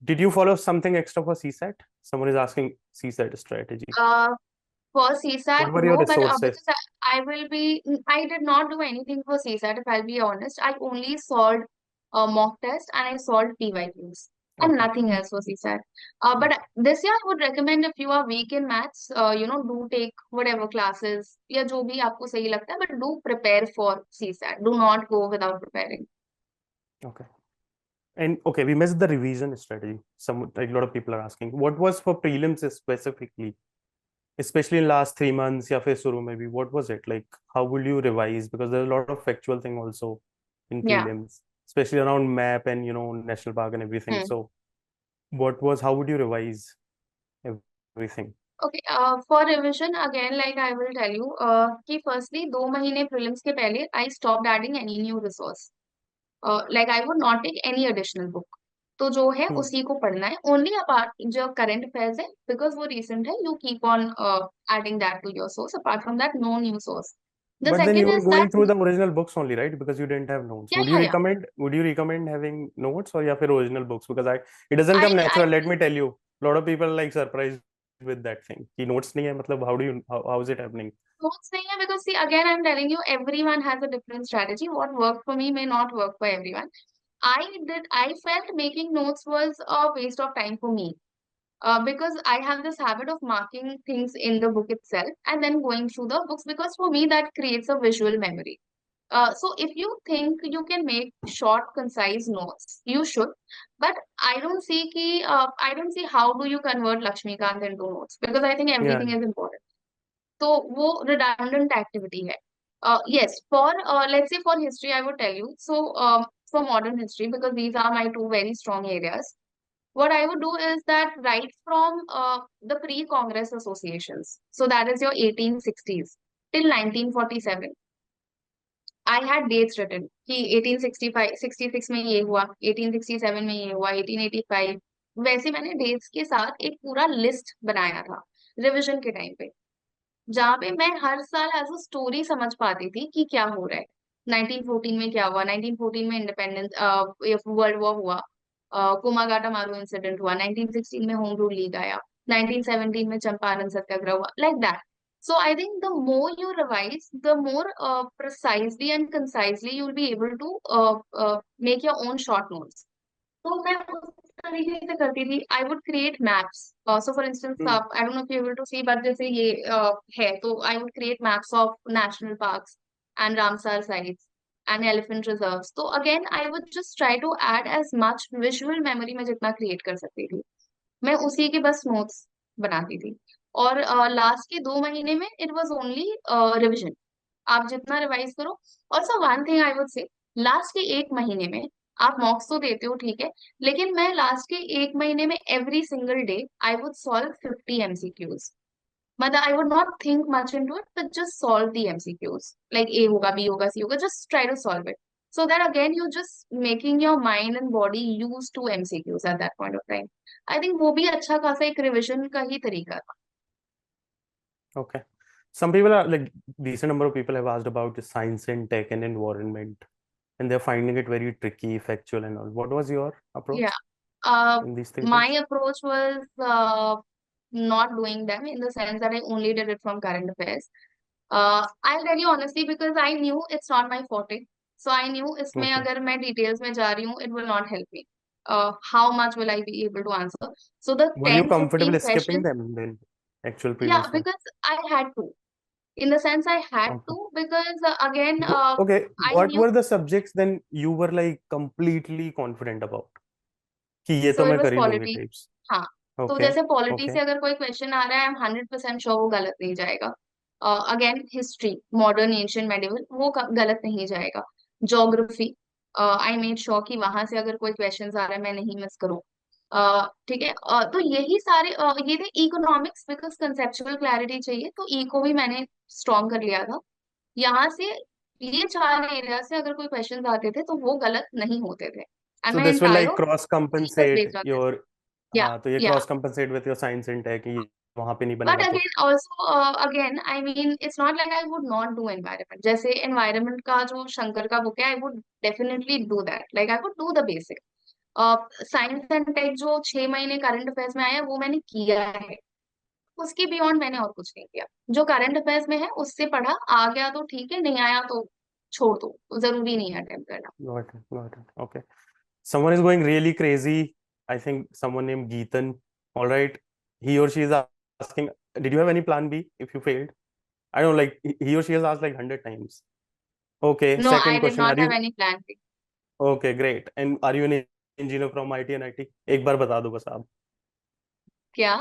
B: Did you follow something extra for CSAT? Someone is asking CSAT strategy.
A: For CSAT,
B: What were your
A: no, but
B: resources?
A: because I will be, I did not do anything for CSAT, if I'll be honest. I only solved mock test and I solved PYQs and
B: Okay.
A: nothing else for CSAT. But this year I would recommend, if you are weak in maths, do take whatever classes या जो भी आपको सही लगता है, but do prepare for CSAT. Do not go without preparing.
B: Okay. And okay, we missed the revision strategy. Some like a lot of people are asking, what was for prelims specifically, especially in last 3 months, या फिर शुरू में भी, what was it like? How will you revise? Because there's a lot of factual thing also in
A: Yeah.
B: prelims, especially around map and national park and everything.
A: Hmm.
B: So how would you revise everything?
A: Okay, for revision again, like I will tell you, कि firstly 2 महीने prelims के पहले I stopped adding any new resource. Like I would not take any additional book. तो जो है
B: Hmm.
A: उसी को पढ़ना है. Only apart जो current affairs है, because वो recent है, you keep on adding that to your source. Apart from that, no new source. The
B: But then you
A: second
B: were
A: is that
B: going through the original books only, right? Because you didn't have notes.
A: yeah, yeah, yeah.
B: Would you recommend having notes or या फिर original books? Because it doesn't
A: I
B: come
A: I
B: natural. Let me tell you, a lot of people are like surprised with that thing. कि notes नहीं है, मतलब how is it happening?
A: notes नहीं है, because see again I'm telling you, everyone has a different strategy. What worked for me may not work for everyone. I felt making notes was a waste of time for me. Because I have this habit of marking things in the book itself and then going through the books, because for me that creates a visual memory. So if you think you can make short, concise notes, you should. But I don't see how do you convert Lakshmikant into notes, because I think
B: Yeah.
A: everything is important. तो वो redundant activity है. Yes, for let's say for history, I would tell you. So for modern history, because these are my two very strong areas, what I would do is that right from the pre-Congress associations, so that is your 1860s till 1947, I had dates written कि 1865 66 में ये हुआ, 1867 में ये हुआ, 1885. वैसे मैंने dates के साथ एक पूरा लिस्ट बनाया था रिविजन के टाइम पे, जहाँ पे मैं हर साल एज अ स्टोरी समझ पाती थी कि क्या हो रहा है. 1914 में क्या हुआ, 1914 में इंडिपेंडेंस वर्ल्ड वॉर हुआ, कुमागाटा मारू इंसिडेंट हुआ, 1916 में होम रूल लीग आया, 1917 में चंपारण सत्याग्रह हुआ, like that. So I think the more you revise, the more precisely and concisely you will be able to make your own short notes. तो मैं उस तरीके से करती थी. I would create maps. So for instance,
B: Hmm.
A: I don't know if you able to see, but जैसे ये है, तो I would create maps of national parks and Ramsar sites and elephant reserves. तो again I would just try to add as much visual memory में जितना create कर सकती थी, मैं उसी के बस नोट्स बनाती थी. और लास्ट के 2 महीने में इट वाज ओनली रिविजन. आप जितना रिवाइज करो. Also one thing I would say, last के 1 महीने में आप मॉक्स तो देते हो ठीक है, लेकिन मैं लास्ट के 1 महीने में every single day I would solve 50 MCQs. मतलब I would not think much into it, but just solve the MCQs. Like A होगा, बी होगा, सी होगा, just try to solve it. so that again you just making your mind and body used to MCQs at that point of time. I think वो भी अच्छा खासा एक revision का ही तरीका था.
B: Okay. Some people are like decent number of people have asked about the science and tech and environment, and they're finding it very tricky, factual, and all. What was your approach
A: Yeah. Uh,
B: in these three
A: my
B: things?
A: approach was not doing them in the sense that I only did it from current affairs. I'll tell you honestly because I knew it's not my forte. So I knew इसमें
B: Okay.
A: अगर मैं details में जा रही हूँ, it will not help me. How much will I be able to answer? So the
B: Were you
A: 10,
B: comfortable
A: 15
B: skipping
A: questions,
B: them then? Actual
A: yeah,
B: prelims में?
A: because I had to. In the sense I had
B: Okay.
A: to because again,
B: Okay.
A: I
B: What
A: knew.
B: were the subjects then you were like completely confident about? कि ये
A: So
B: तो
A: it
B: मैं
A: was
B: कर ही लूंगी
A: polity.
B: types.
A: हाँ. तो
B: Okay.
A: जैसे polity
B: Okay.
A: से अगर कोई क्वेश्चन आ रहा है, आई एम 100% श्योर वो गलत नहीं जाएगा. Again history, modern, ancient, medieval, वो गलत नहीं जाएगा. ज्योग्राफी, आई मेड श्योर कि वहां से अगर कोई क्वेश्चन आ रहा है मैं नहीं मिस करूँ. ठीक है. तो यही सारे ये थे. इकोनॉमिक्स बिकॉज कंसेप्चुअल क्लैरिटी चाहिए, तो इको भी मैंने स्ट्रॉन्ग कर लिया था. यहाँ से ये चार एरिया से अगर कोई क्वेश्चन आते थे तो वो गलत नहीं होते थे. And
B: So
A: my
B: this will
A: entire
B: like cross
A: week was
B: compensate
A: based on this.
B: your
A: Yeah,
B: हाँ तो ये
A: yeah.
B: Cross compensate with your science and tech ये वहां पे नहीं
A: But
B: बनेगा तो
A: again, also, again, I mean, it's not like I would not do environment. जैसे environment का जो शंकर का बुक है, I would definitely do that. Like I would do the basic. Science and tech जो 6 महीने करंट अफेयर्स में आया वो मैंने किया है. उसके बियॉन्ड मैंने और कुछ नहीं किया. जो करंट अफेयर्स में है उससे पढ़ा, आ गया तो ठीक है, नहीं आया तो छोड़ दो, जरूरी नहीं है अटेम्प्ट करना.
B: got it. Okay. Someone is going really crazy. I think someone named Geetan. All right. He or she is asking, did you have any plan B if you failed? I don't like he or she has asked like 100 times. Okay.
A: No, I
B: Second
A: did
B: question.
A: not
B: Are
A: have
B: you
A: any plan.
B: okay? Great. And are you an engineer from IT and IT? एक बार बता दो बस आप.
A: क्या?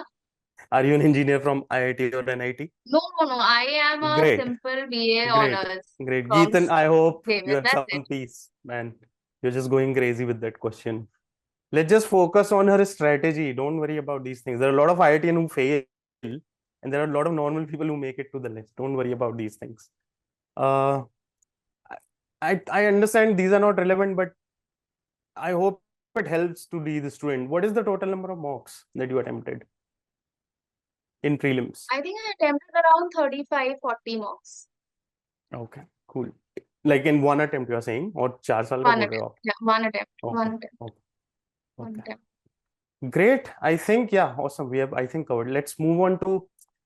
B: Are you an engineer from IIT or NIT?
A: No, no, no. I am a
B: Great.
A: simple BA
B: Great.
A: honors
B: Great.
A: from
B: Geetan, I hope you
A: Davis.
B: have
A: That's it.
B: some peace, man. You're just going crazy with that question. Let's just focus on her strategy. Don't worry about these things. There are a lot of IITian who fail, and there are a lot of normal people who make it to the list. Don't worry about these things. Uh, I understand these are not relevant, but I hope it helps to be the student. What is the total number of mocks that you attempted in prelims?
A: I think I attempted around 35, 40 mocks.
B: Okay, cool. Like in one attempt, you are saying, or 4 साल का
A: One
B: बोल रहे हो
A: attempt.
B: आप?
A: Yeah, one attempt.
B: Okay,
A: One attempt.
B: okay,
A: One
B: okay.
A: attempt.
B: Great. I think, yeah, awesome. We have, I think, covered. Let's move on to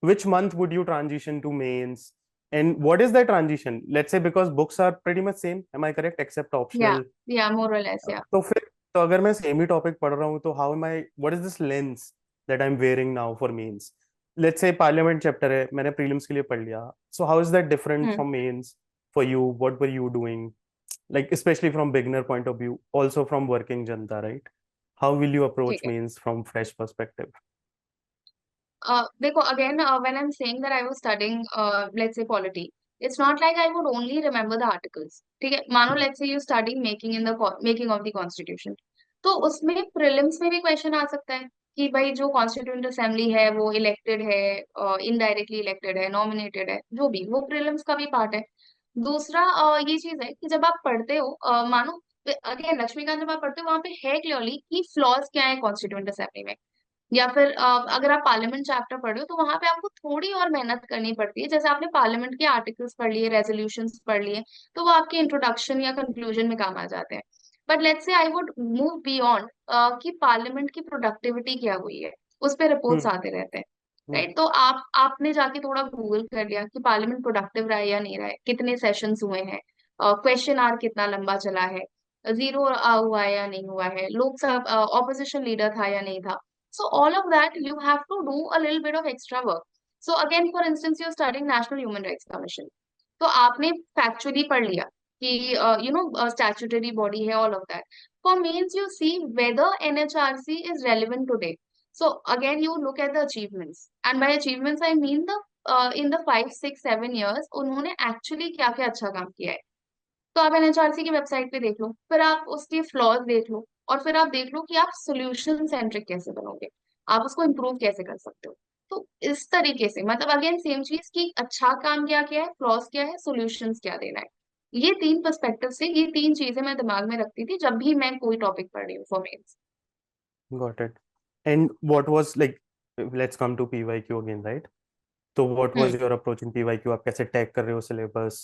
B: which month would you transition to mains? And what is that transition? Let's say because books are pretty much same, am I correct? Except
A: Yeah.
B: optional.
A: Yeah, more or less. Yeah.
B: तो फिर तो अगर मैं same ही topic पढ़ रहा हूँ तो how am I what is this lens that I am wearing now for mains let's say parliament chapter है मैंने प्रीलिम्स के लिए पढ़ लिया so how is that different
A: Hmm.
B: From mains for you what were you doing like especially from beginner point of view also from working janta right how will you approach
A: ठीक है.
B: means from fresh perspective
A: देखो again, when I'm saying that I was studying, let's say polity, it's not like I would only remember the articles. ठीक है. मानो let's say you study making of the constitution. तो उसमें prelims में भी question आ सकता है कि भाई जो कॉन्स्टिट्यूंट असेंबली है वो इलेक्टेड है, इनडायरेक्टली इलेक्टेड है, नॉमिनेटेड है, जो भी, वो प्रीलिम्स का भी पार्ट है. दूसरा ये चीज है कि जब आप पढ़ते हो, मानो अगेन लक्ष्मीकांत, जब आप पढ़ते हो वहां पे है क्लियरली कि फ्लॉज क्या है कॉन्स्टिट्यूंट असेंबली में. या फिर अगर आप पार्लियामेंट चैप्टर पढ़े हो तो वहां पे आपको थोड़ी और मेहनत करनी पड़ती है. जैसे आपने पार्लियामेंट के आर्टिकल्स पढ़ लिए, रेजोल्यूशंस पढ़ लिए, तो वो आपके इंट्रोडक्शन या कंक्लूजन में काम आ जाते हैं. But let's say I would move beyond कि पार्लियामेंट की प्रोडक्टिविटी क्या हुई है, उस पर रिपोर्ट्स
B: हम्म
A: आते रहते हैं.
B: हम्म
A: राइट. तो आपने जाके थोड़ा गूगल कर लिया कि पार्लियामेंट प्रोडक्टिव रहा है या नहीं रहा है, कितने सेशंस हुए हैं, क्वेश्चन आवर कितना लंबा चला है, जीरो हुआ है या नहीं हुआ है, लोकसभा ऑपोजिशन लीडर था या नहीं था. So all of that you have to do a little bit of extra work. So again, for instance, you're studying National Human Rights Commission. तो आपने factually पढ़ लिया कि statutory body है, all of that. For means you see whether NHRC is relevant today. So again, you look at the achievements, and by achievements I mean the in the 5, 6, 7 years उन्होंने actually क्या क्या अच्छा काम किया है. तो आप एनएचआरसी की वेबसाइट पे देख लो, फिर आप उसके फ्लॉज देख लो, और फिर आप देख लो कि आप सोल्यूशन सेंट्रिक कैसे बनोगे, आप उसको इम्प्रूव कैसे कर सकते हो. तो इस तरीके से, मतलब अगेन सेम चीज कि अच्छा काम क्या क्या है, फ्लॉज क्या है, सोल्यूशंस क्या देना है, ये तीन पर्सपेक्टिव से ये तीन चीजें मैं दिमाग में रखती थी जब भी मैं कोई टॉपिक पढ़ रही हूँ for mains.
B: Got it. And what was like, let's come to PYQ again, right? So what was
A: hmm.
B: your approach in PYQ? आप कैसे टैग कर रहे हो syllabus?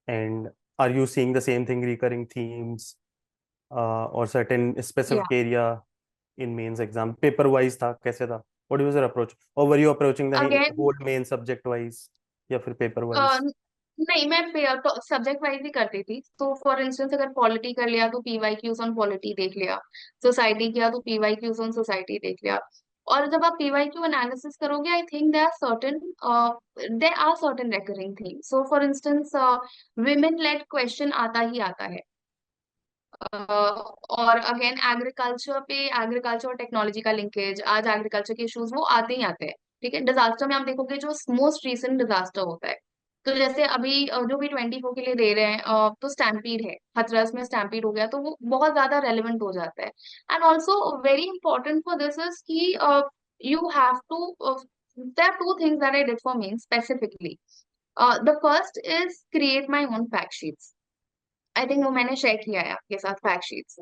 B: And are you seeing the same thing, recurring themes, or certain
A: या
B: specific area in mains exam? Paper wise था कैसे था? What was your approach? Or were you approaching the
A: again
B: whole main subject wise या फिर paper wise?
A: नहीं, मैं subject wise ही करती थी। तो फॉर इंस्टेंस अगर पॉलिटी कर लिया तो पीवाई क्यूज ऑन पॉलिटी देख लिया, सोसाइटी किया तो पीवाई क्यूज ऑन सोसाइटी देख लिया। और जब आप पीवाई क्यू एनालिसिस करोगे, I think there are certain recurring theme. So for instance women led question आता ही आता है। और अगेन एग्रीकल्चर और टेक्नोलॉजी का लिंकेज, आज एग्रीकल्चर के इश्यूज वो आते ही आते हैं। ठीक है, डिजास्टर में आप देखोगे जो मोस्ट रीसेंट डिजास्टर होता है, तो जैसे अभी जो भी 24 के लिए दे रहे हैं, तो स्टैम्पीड है, हाथरस में स्टैम्पीड हो गया, तो वो बहुत ज्यादा रेलिवेंट हो जाता है। And also very important for this is कि you have to there are two things that I did for me specifically. The first is create my own fact sheets. I think वो मैंने share किया है आपके साथ fact sheets.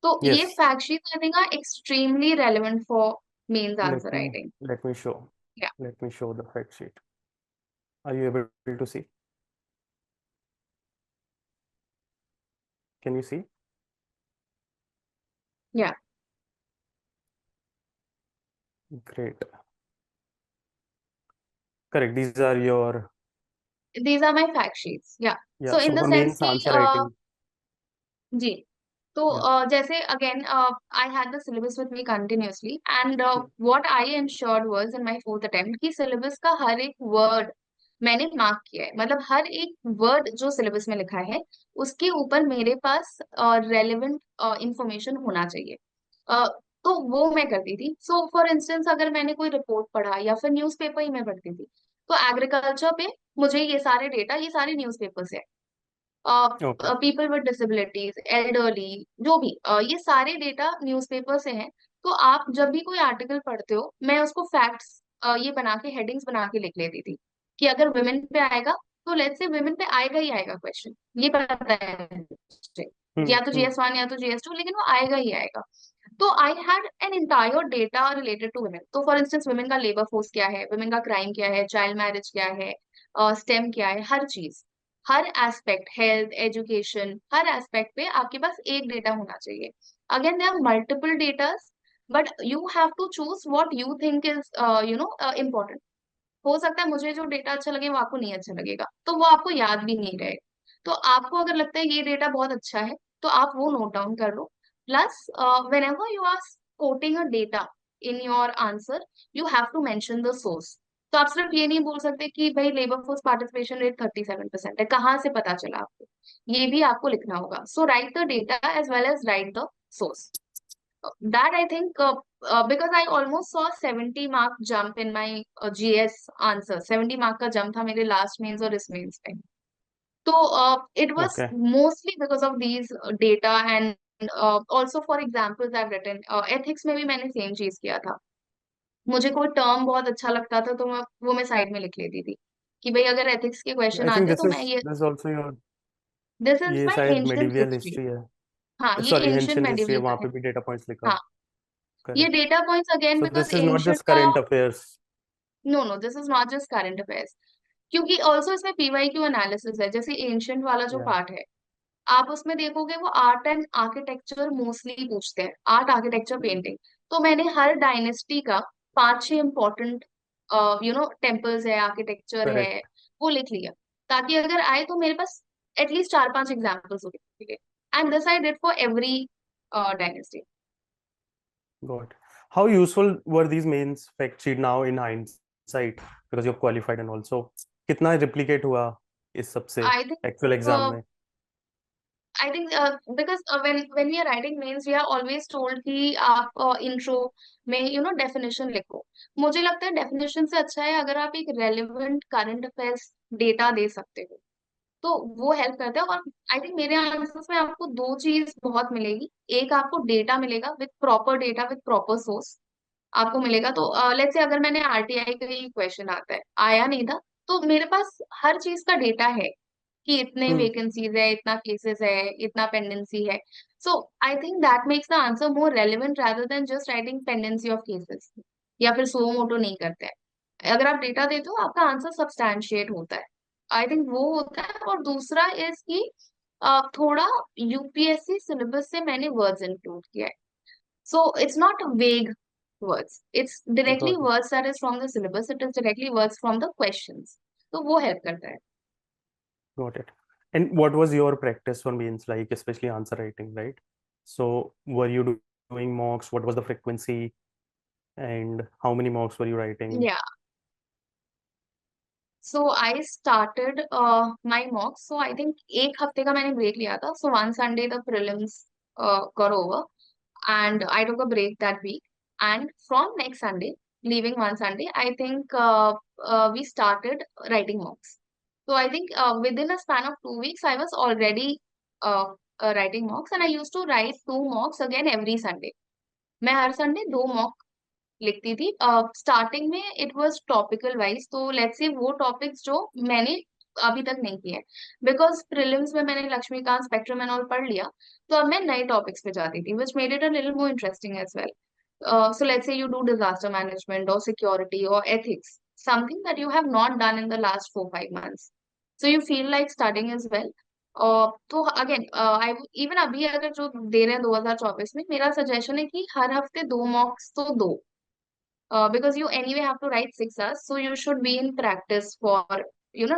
A: तो ये
B: Yes.
A: Fact sheets I think are extremely relevant for mains
B: Let
A: answer
B: me
A: writing.
B: let me show.
A: या
B: Let me show the fact sheet. Are you able to see? Can you see?
A: या
B: Great. Correct. These are your,
A: these are my fact sheets. या
B: yeah.
A: So in
B: So
A: the
B: for
A: sense
B: mains
A: कि
B: answer writing.
A: जी, तो
B: Yeah.
A: जैसे again I had the syllabus with me continuously, and what I ensured was in my fourth attempt कि syllabus का हर एक word मैंने मार्क किया है। मतलब हर एक वर्ड जो सिलेबस में लिखा है उसके ऊपर मेरे पास रेलेवेंट इंफॉर्मेशन होना चाहिए। अ, तो वो मैं करती थी। सो फॉर इंस्टेंस अगर मैंने कोई रिपोर्ट पढ़ा या फिर न्यूज़पेपर ही मैं पढ़ती थी, तो एग्रीकल्चर पे मुझे ये सारे डेटा, ये सारे न्यूज़पेपर से,
B: Okay.
A: People with disabilities, elderly, जो भी ये सारे डेटा न्यूज़पेपर से हैं। तो आप जब भी कोई आर्टिकल पढ़ते हो, मैं उसको फैक्ट्स ये बना के, हेडिंग्स बना के लिख लेती थी कि अगर वुमेन पे आएगा तो लेट्स से वुमेन पे आएगा ही आएगा क्वेश्चन, ये पता है मुझे।
B: Hmm.
A: या तो
B: Hmm.
A: GS1 या तो GS2, लेकिन वो आएगा ही आएगा। तो I had an entire data related to women. तो फॉर इंस्टेंस वुमेन का लेबर फोर्स क्या है, वुमेन का क्राइम क्या है, चाइल्ड मैरिज क्या है, स्टेम क्या है, हर चीज, हर एस्पेक्ट, हेल्थ, एजुकेशन, हर एस्पेक्ट पे आपके पास एक डेटा होना चाहिए। Again there are multiple datas, but you have to choose what you think is important. हो सकता है मुझे जो डेटा अच्छा लगे वो आपको नहीं अच्छा लगेगा, तो वो आपको याद भी नहीं रहेगा। तो आपको अगर लगता है ये डेटा बहुत अच्छा है, तो आप वो नोट डाउन कर लो। Plus whenever you are quoting a data in your answer, you have to mention the source। तो आप सिर्फ ये नहीं बोल सकते कि भाई लेबर फोर्स पार्टिसिपेशन रेट 37% है, कहाँ से पता चला आपको, ये भी आपको लिखना होगा। So write the data as well as write the source. That I think because I almost saw 70 mark jump in my GS answer, 70 mark का jump था मेरे लास्ट मेंस और इस मेंस पे। तो it was
B: Okay.
A: mostly because of these data, and also for examples I've written। ethics में भी मैंने सेम चीज किया था। मुझे कोई टर्म बहुत अच्छा लगता था तो मैं साइड में लिख लेती थी कि भाई अगर एथिक्स के क्वेश्चन
B: I think
A: आते
B: this
A: तो मैं
B: is
A: ये,
B: this is also your,
A: this is
B: ये
A: माई
B: शायद
A: एंशियंट
B: medieval
A: हिस्ट्री।
B: history
A: हाँ,
B: है,
A: ये
B: सॉरी
A: एंशियंट
B: ancient history है,
A: मेडिवल का
B: वहां
A: है।
B: पे भी डेटा पॉइंट्स लिखा।
A: हाँ, ये
B: correct.
A: Data points again
B: So
A: because
B: this is not
A: ancient
B: just
A: का,
B: current affairs.
A: No no, this is not just current affairs, क्योंकि ऑल्सो इसमें पीवाई क्यू एनालिसिस है। जैसे एंशियंट वाला जो
B: Yeah.
A: पार्ट है, आप उसमें देखोगे वो आर्ट एंड आर्किटेक्चर मोस्टली पूछते हैं, आर्ट, आर्किटेक्चर, पेंटिंग। तो मैंने हर डायनेस्टी का 5-6 इंपॉर्टेंट टेम्पल्स है, आर्किटेक्चर है,
B: Correct.
A: वो लिख लिया, ताकि अगर आए तो मेरे पास एटलीस्ट 4-5 एग्जाम्पल्स हो गए। And this I did for every dynasty.
B: Got it. How useful were these mains fact sheet now in hindsight because you've qualified and also कितना replicate हुआ इस सब से
A: आई
B: actual exam
A: थिंक
B: में?
A: I think because when we are writing mains, we are always told कि आप intro में definition लिखो। मुझे लगता है definition से अच्छा है अगर आप एक relevant current affairs data दे सकते हो, तो वो हेल्प करता है। और आई थिंक मेरे आंसर्स में आपको दो चीज बहुत मिलेगी। एक, आपको डेटा मिलेगा with proper data, with proper source आपको मिलेगा। तो लेट्स से अगर मैंने आरटीआई का ही क्वेश्चन आता है, आया नहीं था, तो मेरे पास हर चीज का डेटा है कि इतने
B: Hmm.
A: वेकेंसीज है, इतना केसेस है, इतना पेंडेंसी है. So I think that makes the answer more relevant rather than just writing pendency of cases, या फिर सो मोटो नहीं करते हैं. अगर आप डेटा देते हो आपका आंसर सब्सटैंशिएट होता है. आई थिंक वो होता है. और दूसरा इज कि थोड़ा यूपीएससी सिलेबस से मैंने वर्ड्स इंक्लूड किया है. So it's not vague words. It's directly
B: Got it.
A: words that is from the syllabus. It is directly words from the questions. तो वो help करता है.
B: Got it. And what was your practice for means like, especially answer writing, right? So were you doing mocks? What was the frequency and how many mocks were you writing?
A: Yeah. So I started my mocks. So I think एक हफ्ते का मैंने break लिया था. So one Sunday the prelims got over, and I took a break that week. And from next Sunday, leaving one Sunday, I think we started writing mocks. So I think within a span of 2 weeks, I was already writing mocks, and I used to write two mocks again every Sunday. मैं हर Sunday दो mock लिखती थी. Starting में it was topical wise, तो let's say वो topics जो मैंने अभी तक नहीं किए, बिकॉज प्रीलिम्स में मैंने लक्ष्मीकांत स्पेक्ट्रम एंड ऑल पढ़ लिया. तो अब मैं नए टॉपिक्स पे जाती थी, which made it a little more interesting as well. So let's say you do disaster management or security or ethics, something that you have not done in the last 4-5 months. So you feel like studying as well. तो again I even अभी अगर जो दे रहे हैं 2024 में, मेरा suggestion है कि हर हफ्ते दो मॉक्स तो दो. Because you anyway have to write 6 hours, so you should be in practice for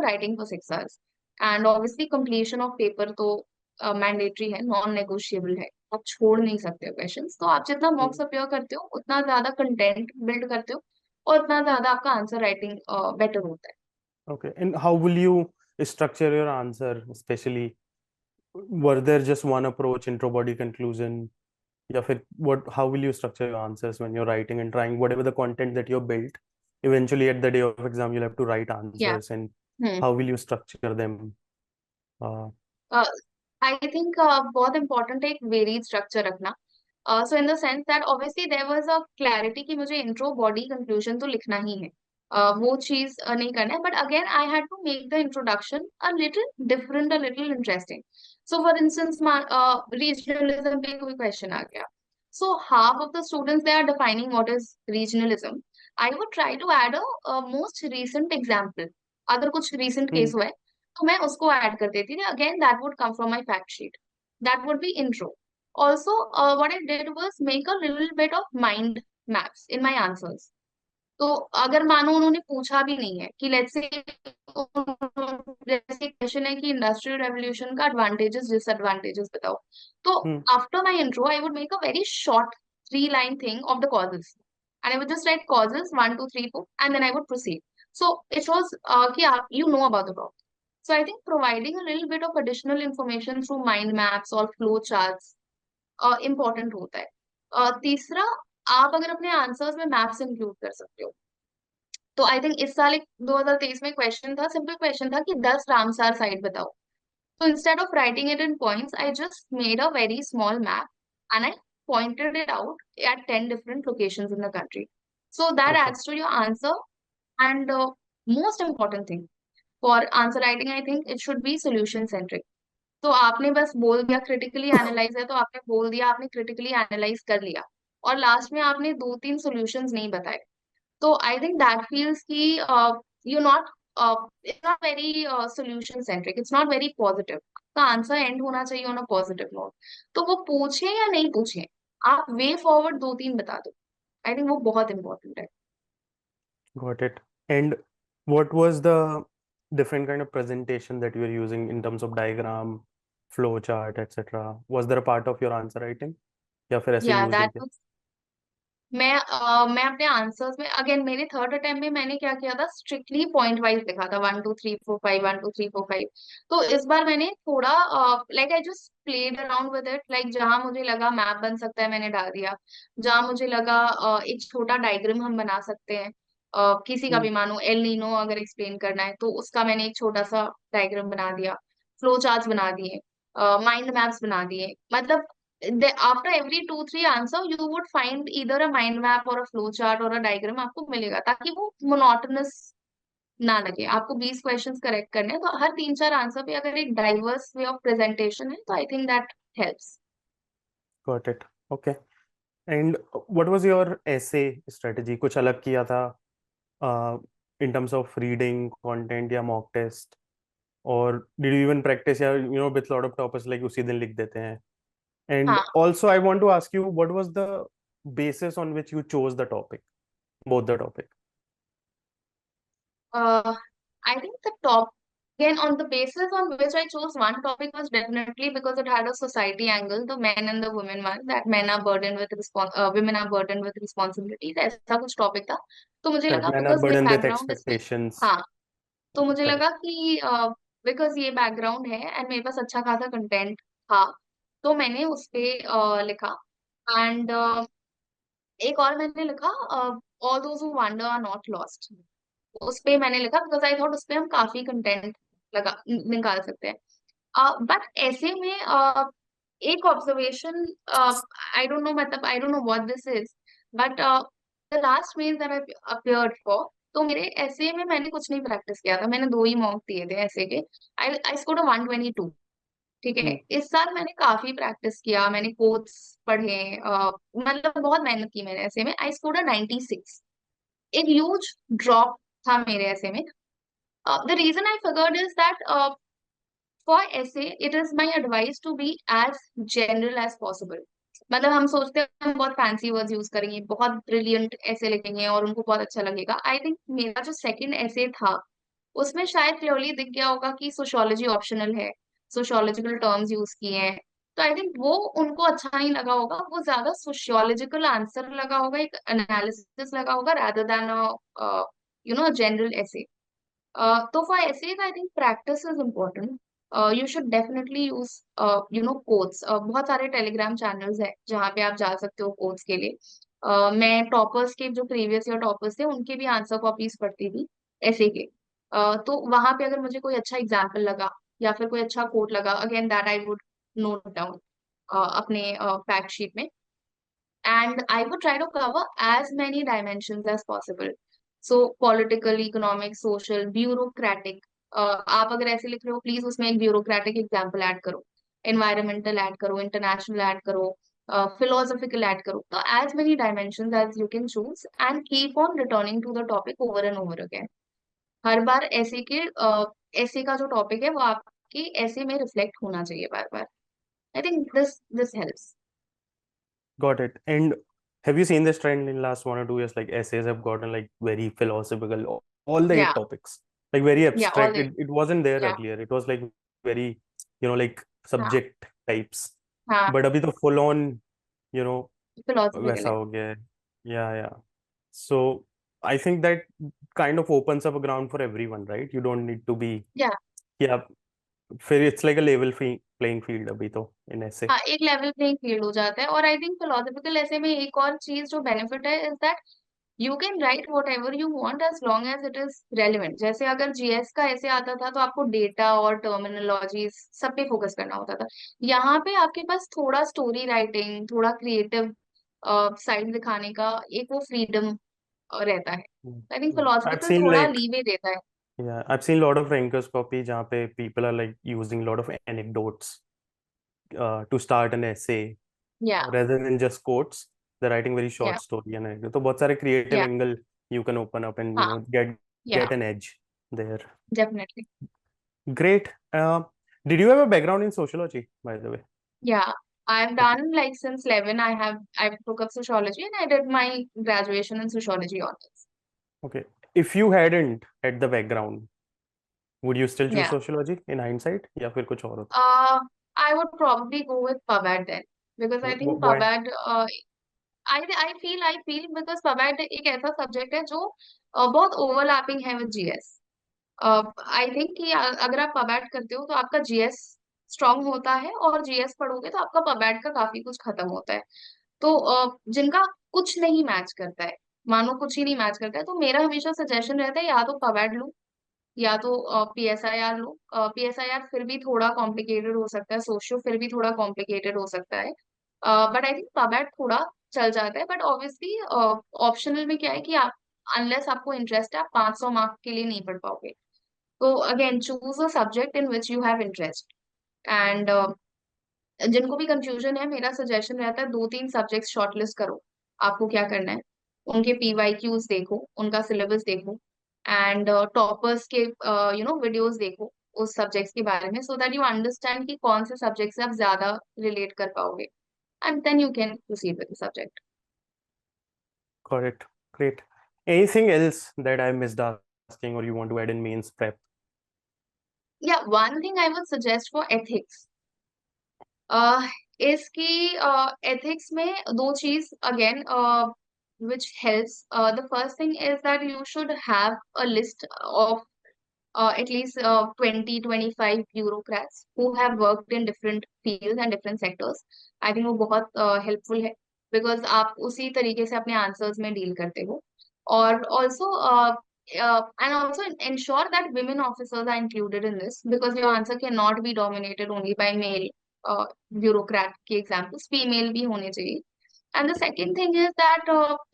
A: writing for 6 hours. And obviously completion of paper तो मैंडेटरी है, नॉन नेगोशिएबल है. आप छोड़ नहीं सकते क्वेश्चंस. तो आप जितना
B: Hmm.
A: मॉक्स अपेयर करते हो उतना ज्यादा कंटेंट बिल्ड करते हो, और उतना ज्यादा आपका आंसर राइटिंग बेटर होता है.
B: Okay. And how will you structure your answer, especially were there just one approach, intro, body, conclusion? या फिर what how will you structure your answers when you're writing and trying whatever the content that you've built? Eventually at the day of exam you'll have to write
A: या
B: answers and how will you structure them? Uh,
A: I think बहुत important है एक varied structure रखना. So in the sense that obviously there was a clarity कि मुझे intro body conclusion तो लिखना ही है. वो चीज नहीं करना है, but again I had to make the introduction a little different, a little interesting. So for instance regionalism पे कोई क्वेश्चन आ गया, so half of the students they are defining what is regionalism. I would try to add a most recent example. अगर कुछ recent case
B: hmm,
A: हुआ है तो मैं उसको ऐड कर देती थी. Again that would come from my fact sheet. That would be intro. Also what I did was make a little bit of mind maps in my answers. तो अगर मानो उन्होंने पूछा भी नहीं है कि लेट्स से, जैसे क्वेश्चन है कि इंडस्ट्रियल रेवोल्यूशन का एडवांटेजेस डिसएडवांटेजेस बताओ, तो
B: hmm,
A: after my intro I would make a very short 3 line thing of the causes, and I would just write causes 1 2 3 4, and then I would proceed. So it was कि आप you know about the topic. So I think providing a little bit of additional information through mind maps or flow charts important होता है. तीसरा, आप अगर अपने answers में maps include कर सकते हो. तो आई थिंक इस साल एक 2023 में क्वेश्चन था, सिंपल क्वेश्चन था कि 10 रामसार साइट बताओ. So instead of writing it in points, I just made a very small map, and I pointed it out at 10 different locations in the country. So that
B: okay.
A: adds to your answer. And most important thing for answer writing, I think it should be solution centric. तो आपने बस बोल दिया critically analyse है, तो आपने बोल दिया आपने क्रिटिकली एनालाइज कर लिया, और लास्ट में आपने 2-3 सॉल्यूशंस नहीं बताए. तो आई थिंक दैट फील्स कि you not, it's not very solution centric, it's not very positive. का आंसर एंड होना चाहिए ऑन अ पॉजिटिव नोट. तो वो पूछे या नहीं पूछे, आप वे फॉरवर्ड 2-3 बता दो. आई थिंक वो बहुत इंपॉर्टेंट है.
B: Got it. And what was the different kind of presentation that you were using in terms of diagram, flow chart, etc.? Was there a part of your answer writing? या फिर ऐसे
A: या
B: use नहीं
A: that
B: किया?
A: मैं अपने answers में again मेरे थर्ड अटेम्प्ट में मैंने क्या किया था, स्ट्रिक्टली पॉइंट वाइज लिखा था 1 2 3 4 5 1 2 3 4 5. तो इस बार मैंने थोड़ा like I just played around with it. Like जहां मुझे लगा मैप बन सकता है मैंने डाल दिया, जहां मुझे लगा एक छोटा डायग्राम हम बना सकते हैं. किसी का
B: हम्म.
A: भी मानो एल नीनो अगर एक्सप्लेन करना है तो उसका मैंने एक छोटा सा डायग्राम बना दिया. फ्लो चार्ट्स बना दिए, माइंड मैप्स बना दिए. मतलब after every 2-3 answer you would find either a mind map or a flow chart or a diagram आपको मिलेगा, ताकि वो monotonous ना लगे। आपको 20 क्वेश्चंस करेक्ट करने हैं, तो हर 3-4 आंसर पे अगर एक डाइवर्स वे ऑफ प्रेजेंटेशन है, तो I think that helps.
B: Got it. Okay. And what was your essay strategy? कुछ अलग किया था in terms of reading content या मॉक टेस्ट, और डिड यू इवन प्रैक्टिस, या with lot of toppers like उसी दिन लिख देते हैं? एंड
A: हाँ,
B: also I want to ask you what was the basis on which you chose the topic, both the topic?
A: I think the top, again, on the basis on which I chose one topic was definitely because it had a society angle, the men and the women one, that men are burdened with women are burdened with responsibilities, ऐसा कुछ topic था। तो मुझे
B: Correct.
A: लगा
B: Men are
A: because ये
B: burdened with
A: background इसमें,
B: expectations.
A: हाँ, तो मुझे
B: Correct.
A: लगा कि बिकॉज ये बैकग्राउंड है एंड मेरे पास अच्छा खासा कंटेंट था, तो मैंने उस पे लिखा। एंड एक और मैंने लिखा, all those who wander are not lost. उस पे मैंने लिखा बिकॉज आई थॉट उस पे हम काफी कंटेंट लगा निकाल सकते हैं। बट ऐसे में एक ऑब्जर्वेशन, आई डोंट नो, मतलब I don't know what this is, but the last mail that I appeared for, तो मेरे ऐसे में मैंने कुछ नहीं प्रैक्टिस किया था, मैंने 2 ही मॉक दिए थे ऐसे के। आई आई स्कोर्ड 122। ठीक है,
B: Hmm.
A: इस साल मैंने काफी प्रैक्टिस किया, मैंने कोट्स पढ़े, मतलब बहुत मेहनत की मैंने ऐसे में। I scored 96। एक ह्यूज ड्रॉप था मेरे ऐसे में। The reason I figured is that for essay, it is my advice to be as general as possible. मतलब हम सोचते हैं हम बहुत फैंसी वर्ड्स यूज करेंगे, बहुत ब्रिलियंट ऐसे लिखेंगे और उनको बहुत अच्छा लगेगा। आई थिंक मेरा जो सेकंड ऐसे था, उसमें शायद क्लियरली दिख गया होगा कि सोशियोलॉजी ऑप्शनल है, सोशियोलॉजिकल टर्म्स यूज किए हैं। तो आई थिंक वो उनको अच्छा नहीं लगा होगा, वो ज्यादा सोशियोलॉजिकल आंसर लगा होगा, एक एनालिसिस लगा होगा, rather than a general essay. So for essays, I think practice is important. You should definitely use, quotes. बहुत सारे टेलीग्राम चैनल्स हैं जहाँ पे आप जा सकते हो कोट्स के लिए। मैं टॉपर्स के, जो प्रीवियस ईयर टॉपर्स थे, उनके भी आंसर कॉपीज पढ़ती थी ऐसे के। तो वहां पे अगर मुझे कोई अच्छा एग्जाम्पल लगा या फिर कोई अच्छा कोट लगा, again that I would note down अपने फैक्ट शीट में। and I would try to cover as many dimensions as possible. So political, economic, social, bureaucratic. आप अगर ऐसे लिख रहे हो, प्लीज उसमें एक ब्यूरोक्रेटिक एग्जाम्पल ऐड करो, एनवायरमेंटल ऐड करो, इंटरनेशनल ऐड करो, फिलोसॉफिकल ऐड करो। तो as many dimensions as you can choose and keep on returning to the topic over and over again. हर बार ऐसे के ऐसे का जो टॉपिक है वो आपके ऐसे में रिफ्लेक्ट होना चाहिए बार बार। I think this helps.
B: Got it. And have you seen this trend in last 1 or 2 years? Like essays have gotten like very philosophical, all the
A: या
B: 8 topics, like very
A: या all
B: abstract. It wasn't there
A: या
B: earlier. It was like very, like
A: हाँ
B: subject types.
A: हाँ,
B: But अभी तो full on, you know,
A: philosophical
B: वैसा
A: है।
B: हो गया है. Yeah, yeah. So I think that kind of opens up a ground for everyone, right? You don't need to be,
A: या
B: yeah. फिर it's like a level playing field अभी तो in essay.
A: हाँ, एक लेवल प्लेइंग फील्ड हो जाता है। और आई थिंक फिलोसफिकल ऐसे में एक और चीज जो बेनिफिट है is that you can write whatever you want as long as it is relevant. जैसे अगर जीएस का ऐसे आता था तो आपको डेटा और टर्मिनोलॉजी सब पे फोकस करना होता था। यहाँ पे आपके पास थोड़ा स्टोरी राइटिंग, थोड़ा क्रिएटिव साइड दिखाने का एक वो फ्रीडम रहता है। I think
B: I've
A: philosophical
B: seen
A: थोड़ा
B: like,
A: लीवे देता है।
B: yeah, I've seen a lot of rankers copy जहाँ पे people are like using a lot of anecdotes to start an essay
A: या
B: rather than just quotes. They're writing very
A: या
B: short story and anecdote. तो बहुत सारे creative
A: या
B: angle you can open up and
A: हाँ
B: get
A: या
B: get an edge there.
A: Definitely.
B: Great. Did you have a background in sociology, by the way?
A: Yeah, I've
B: Okay.
A: done like since 11. I took up sociology and I did my graduation in sociology honors.
B: Okay. If you hadn't had the background, would you still choose
A: Yeah.
B: sociology in hindsight या फिर कुछ और होता?
A: Uh, I would probably go with PubAd then because I think
B: Why?
A: PubAd. I feel because PubAd एक ऐसा subject है जो बहुत ओवरलैपिंग है विद जीएस। आई थिंक कि अगर आप पबैट करते हो तो आपका जीएस स्ट्रांग होता है, और जीएस पढ़ोगे तो आपका पबैट का काफी कुछ खत्म होता है। तो जिनका कुछ नहीं मैच करता है, मानो कुछ ही नहीं मैच करता है, तो मेरा हमेशा सजेशन रहता है या तो पबैट लो या तो पीएसआईआर लो। पीएसआईआर फिर भी थोड़ा कॉम्प्लिकेटेड हो सकता है, सोशियो फिर भी थोड़ा कॉम्प्लिकेटेड हो सकता है, बट आई थिंक पबैट थोड़ा चल जाता है। बट ऑब्वियसली ऑप्शनल में क्या है कि अनलेस आपको इंटरेस्ट है, आप 500 मार्क के लिए नहीं पढ़ पाओगे. तो again choose a subject in which you have interest. And जिनको भी कंफ्यूजन है, मेरा सजेशन रहता है 2-3 सब्जेक्ट शॉर्टलिस्ट करो. आपको क्या करना है, उनके पीवाईक्यूज देखो, उनका सिलेबस देखो, एंड टॉपर्स के वीडियोस देखो उस सब्जेक्ट्स के बारे में, सो दैट यू अंडरस्टैंड कि कौन से सब्जेक्ट से आप ज्यादा रिलेट कर पाओगे, and then you can proceed with the subject.
B: Got it. Great. Anything else that I missed asking or you want to add in mains prep?
A: या one thing I would suggest for ethics, इसकी ethics में दो चीज again which helps. The first thing is that you should have a list of at least 20-25 bureaucrats who have worked in different fields and different sectors. I think वो बहुत helpful है, because आप उसी तरीके से अपने answers में deal करते हो. और also and also ensure that women officers are included in this, because your answer cannot be dominated only by male bureaucrat के examples, female भी होने चाहिए. And the second thing is that,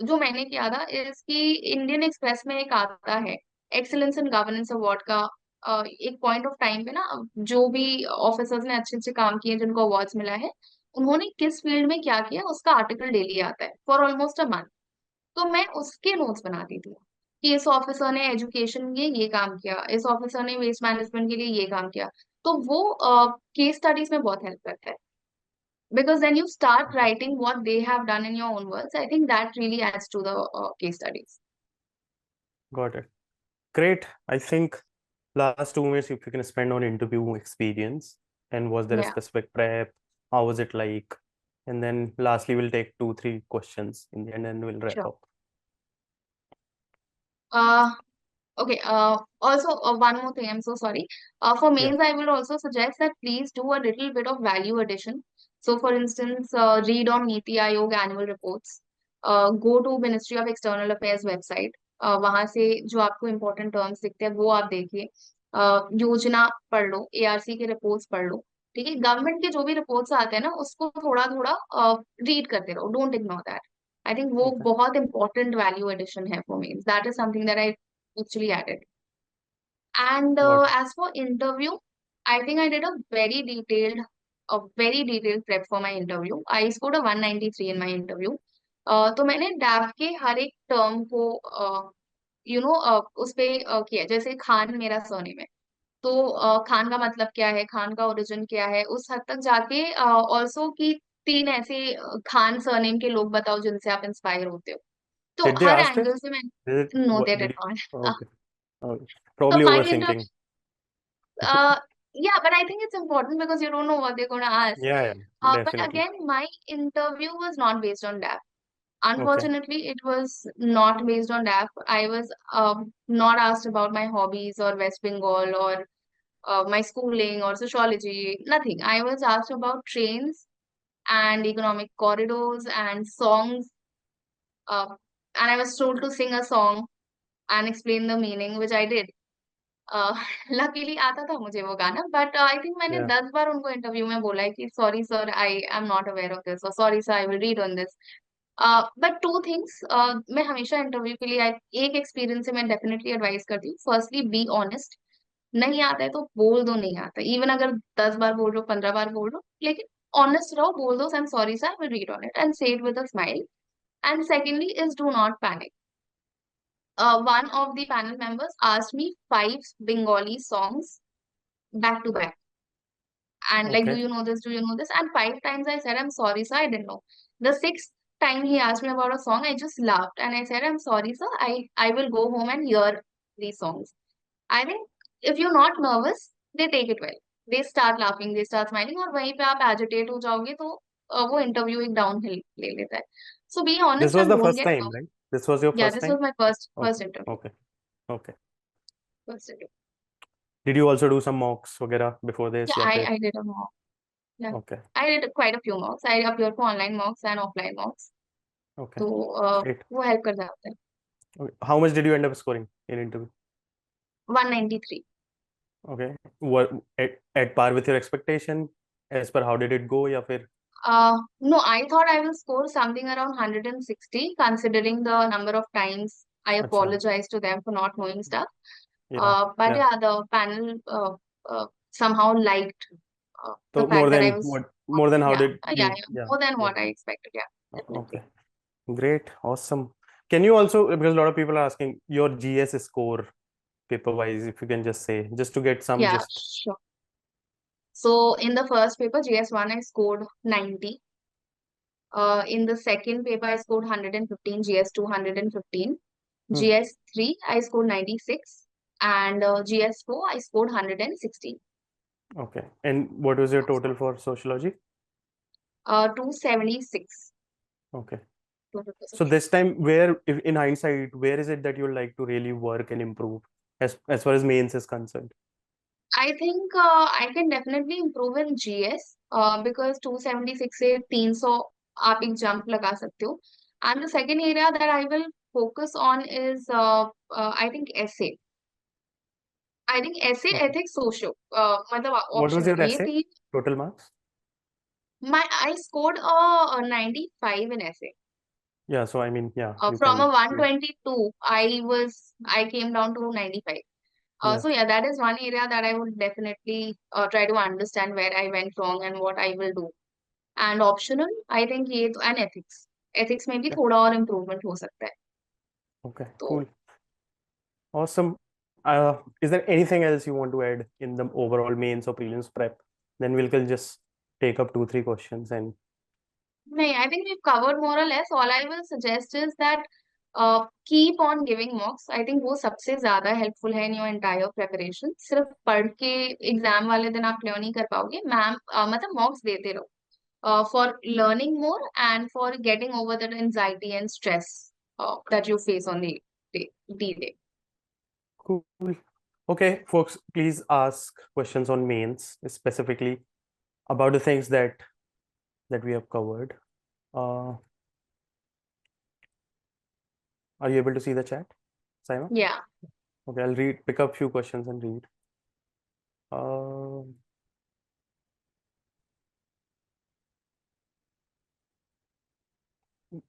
A: जो मैंने किया था इज कि इंडियन एक्सप्रेस में एक आता है एक्सीलेंस इन गवर्नेंस अवार्ड का. एक पॉइंट ऑफ टाइम पे ना, जो भी ऑफिसर्स ने अच्छे अच्छे काम किए, जिनको अवार्ड्स मिला है, उन्होंने किस फील्ड में क्या किया उसका आर्टिकल डेली आता है फॉर ऑलमोस्ट अ मंथ. तो मैं उसके नोट्स बनाती थी कि इस ऑफिसर ने एजुकेशन में ये काम किया, इस ऑफिसर ने वेस्ट मैनेजमेंट के लिए ये काम किया. तो वो केस स्टडीज में बहुत हेल्प करता है, because then you start writing what they have done in your own words. I think that really adds to the case studies.
B: Got it. Great. I think last 2 minutes if you can spend on interview experience and was there a
A: Yeah.
B: specific prep? How was it like? And then lastly, we'll take 2-3 questions in the end and we'll wrap
A: Sure.
B: up.
A: uh okay. Also, one more thing, I'm so sorry. For
B: Yeah.
A: mains, I will also suggest that please do a little bit of value addition. So for instance, read on NITI Aayog annual reports, go to Ministry of External Affairs website. वहां से जो आपको important terms दिखते हैं वो आप देखिए. योजना पढ़ लो, एआरसी के रिपोर्ट्स पढ़ लो. ठीक है, गवर्नमेंट के जो भी रिपोर्ट्स आते हैं ना, उसको थोड़ा थोड़ा रीड करते रहो, don't ignore that. I think वो
B: Okay.
A: बहुत इंपॉर्टेंट वैल्यू एडिशन है for mains. That is something that I actually added. And
B: Got it.
A: As for interview, I think I did a very detailed prep for my interview. I scored a 193 in my interview. तो मैंने dab के हर एक term को उस पे किया. जैसे खान मेरा सरनेम है, तो खान का मतलब क्या है, खान का ओरिजिन क्या है, उस हद तक जाके ऑल्सो कि 3 ऐसे खान सरनेम के लोग बताओ जिनसे आप इंस्पायर होते हो. तो
B: Did they
A: हर
B: ask
A: एंगल
B: this?
A: से मैं.
B: Did it,
A: no
B: what
A: they
B: did
A: did
B: you?
A: Not.
B: Okay. Okay.
A: तो
B: Probably
A: my inter
B: overthinking.
A: yeah, but I think it's important because you don't know what they're going to ask.
B: Yeah, yeah,
A: But
B: definitely.
A: again, my interview was not based on that.
B: Okay.
A: Unfortunately, it was not based on that. I was not asked about my hobbies or West Bengal or my schooling or sociology, nothing. I was asked about trains and economic corridors and songs. And I was told to sing a song and explain the meaning, which I did. Luckily आता था मुझे वो गाना, but I think मैंने
B: Yeah.
A: 10 बार उनको interview में बोला है कि sorry sir, I am not aware of this, और sorry sir, I will read on this. But two things, मैं हमेशा इंटरव्यू के लिए एक एक्सपीरियंस से मैं डेफिनेटली एडवाइस करती हूँ. Firstly, be honest. नहीं आता है तो बोल दो नहीं आता, इवन अगर 10 बार बोल रहे हो, 15 बार बोल रहे हो, लेकिन ऑनेस्ट रहो, बोल दो I am sorry sir, I will read on it, and say it with a smile. And secondly is do not panic. One of the panel members asked me 5 Bengali songs back to back. And like, do
B: Okay.
A: you know this? Do you know this? And 5 times I said, I'm sorry, sir, I didn't know. The sixth time he asked me about a song, I just laughed and I said, I'm sorry, sir, I will go home and hear these songs. I think if you're not nervous, they take it well. They start laughing, they start smiling, और वहीं पे आप agitate हो जाओगे तो वो interview एक downhill ले लेता है. So be
B: This
A: honest
B: was
A: and
B: the
A: don't
B: first
A: get
B: time,
A: nervous.
B: right? This was your
A: Yeah,
B: first
A: this was
B: time?
A: my first
B: Okay.
A: first interview.
B: Okay. Okay.
A: First interview.
B: Did you also do some mocks वगैरह before this
A: Yeah,
B: या फिर?
A: I did a mock. Yeah,
B: Okay.
A: I did quite a few mocks. I appeared for online mocks and offline mocks.
B: Okay.
A: तो
B: Great.
A: वो help कर जाता है.
B: Okay. How much did you end up scoring in interview?
A: 193.
B: Okay. What at par with your expectation? As per how did it go या फिर?
A: No, I thought I will score something around 160, considering the number of times I
B: अच्छा,
A: apologize to them for not knowing stuff.
B: yeah,
A: But
B: yeah.
A: yeah, the panel somehow liked the
B: So
A: fact that I was,
B: more than how
A: yeah,
B: did
A: yeah,
B: you?
A: yeah,
B: Yeah,
A: more than
B: yeah.
A: what I expected. Yeah,
B: Okay,
A: definitely.
B: great, awesome. Can you also, because a lot of people are asking your GS score paper wise, if you can just say, just to get some
A: Yeah,
B: gist.
A: sure. So in the first paper, GS1, I scored 90. In the second paper, I scored 115, GS2 115.
B: Hmm.
A: GS3, I scored 96. And GS4, I scored 116.
B: Okay. And what was your total for sociology?
A: 276.
B: Okay. So
A: 256.
B: this time, where, if in hindsight, where is it that you'd like to really work and improve as far as mains is concerned?
A: I think I can definitely improve in GS because 276 से 300 आप एक jump लगा सकते हो. And the second area that I will focus on is I think essay. I think essay,
B: Okay.
A: ethics, socio. मतलब
B: What was
A: optional.
B: your
A: ये
B: essay?
A: तीन.
B: Total marks?
A: I scored a 95 in essay.
B: Yeah. So I mean, yeah, you
A: From a
B: can. Yeah.
A: 122, I came down to 95.
B: Yeah.
A: So yeah, that is one area that I would definitely try to understand where I went wrong and what I will do. And optional, I think ये तो and ethics. Ethics में भी
B: Okay.
A: थोड़ा और improvement हो सकता है.
B: Okay.
A: तो
B: Cool. Awesome. Is there anything else you want to add in the overall mains or prelims prep? Then we'll can just take up two, three questions and
A: नहीं, I think we've covered more or less. All I will suggest is that keep on giving mocks. I think वो सबसे ज्यादा helpful है in your entire preparation. सिर्फ पढ़ के exam वाले दिन आप क्लियर नहीं कर पाओगे. मैम मतलब मॉक्स देते रहो. For learning more and for getting over that anxiety and stress that you face on the day, D-Day.
B: cool. Okay, folks, please ask questions on mains, specifically about the things that we have covered. Uh, are you able to see the chat, Saima?
A: Yeah.
B: Okay, I'll pick up few questions and read. Uh,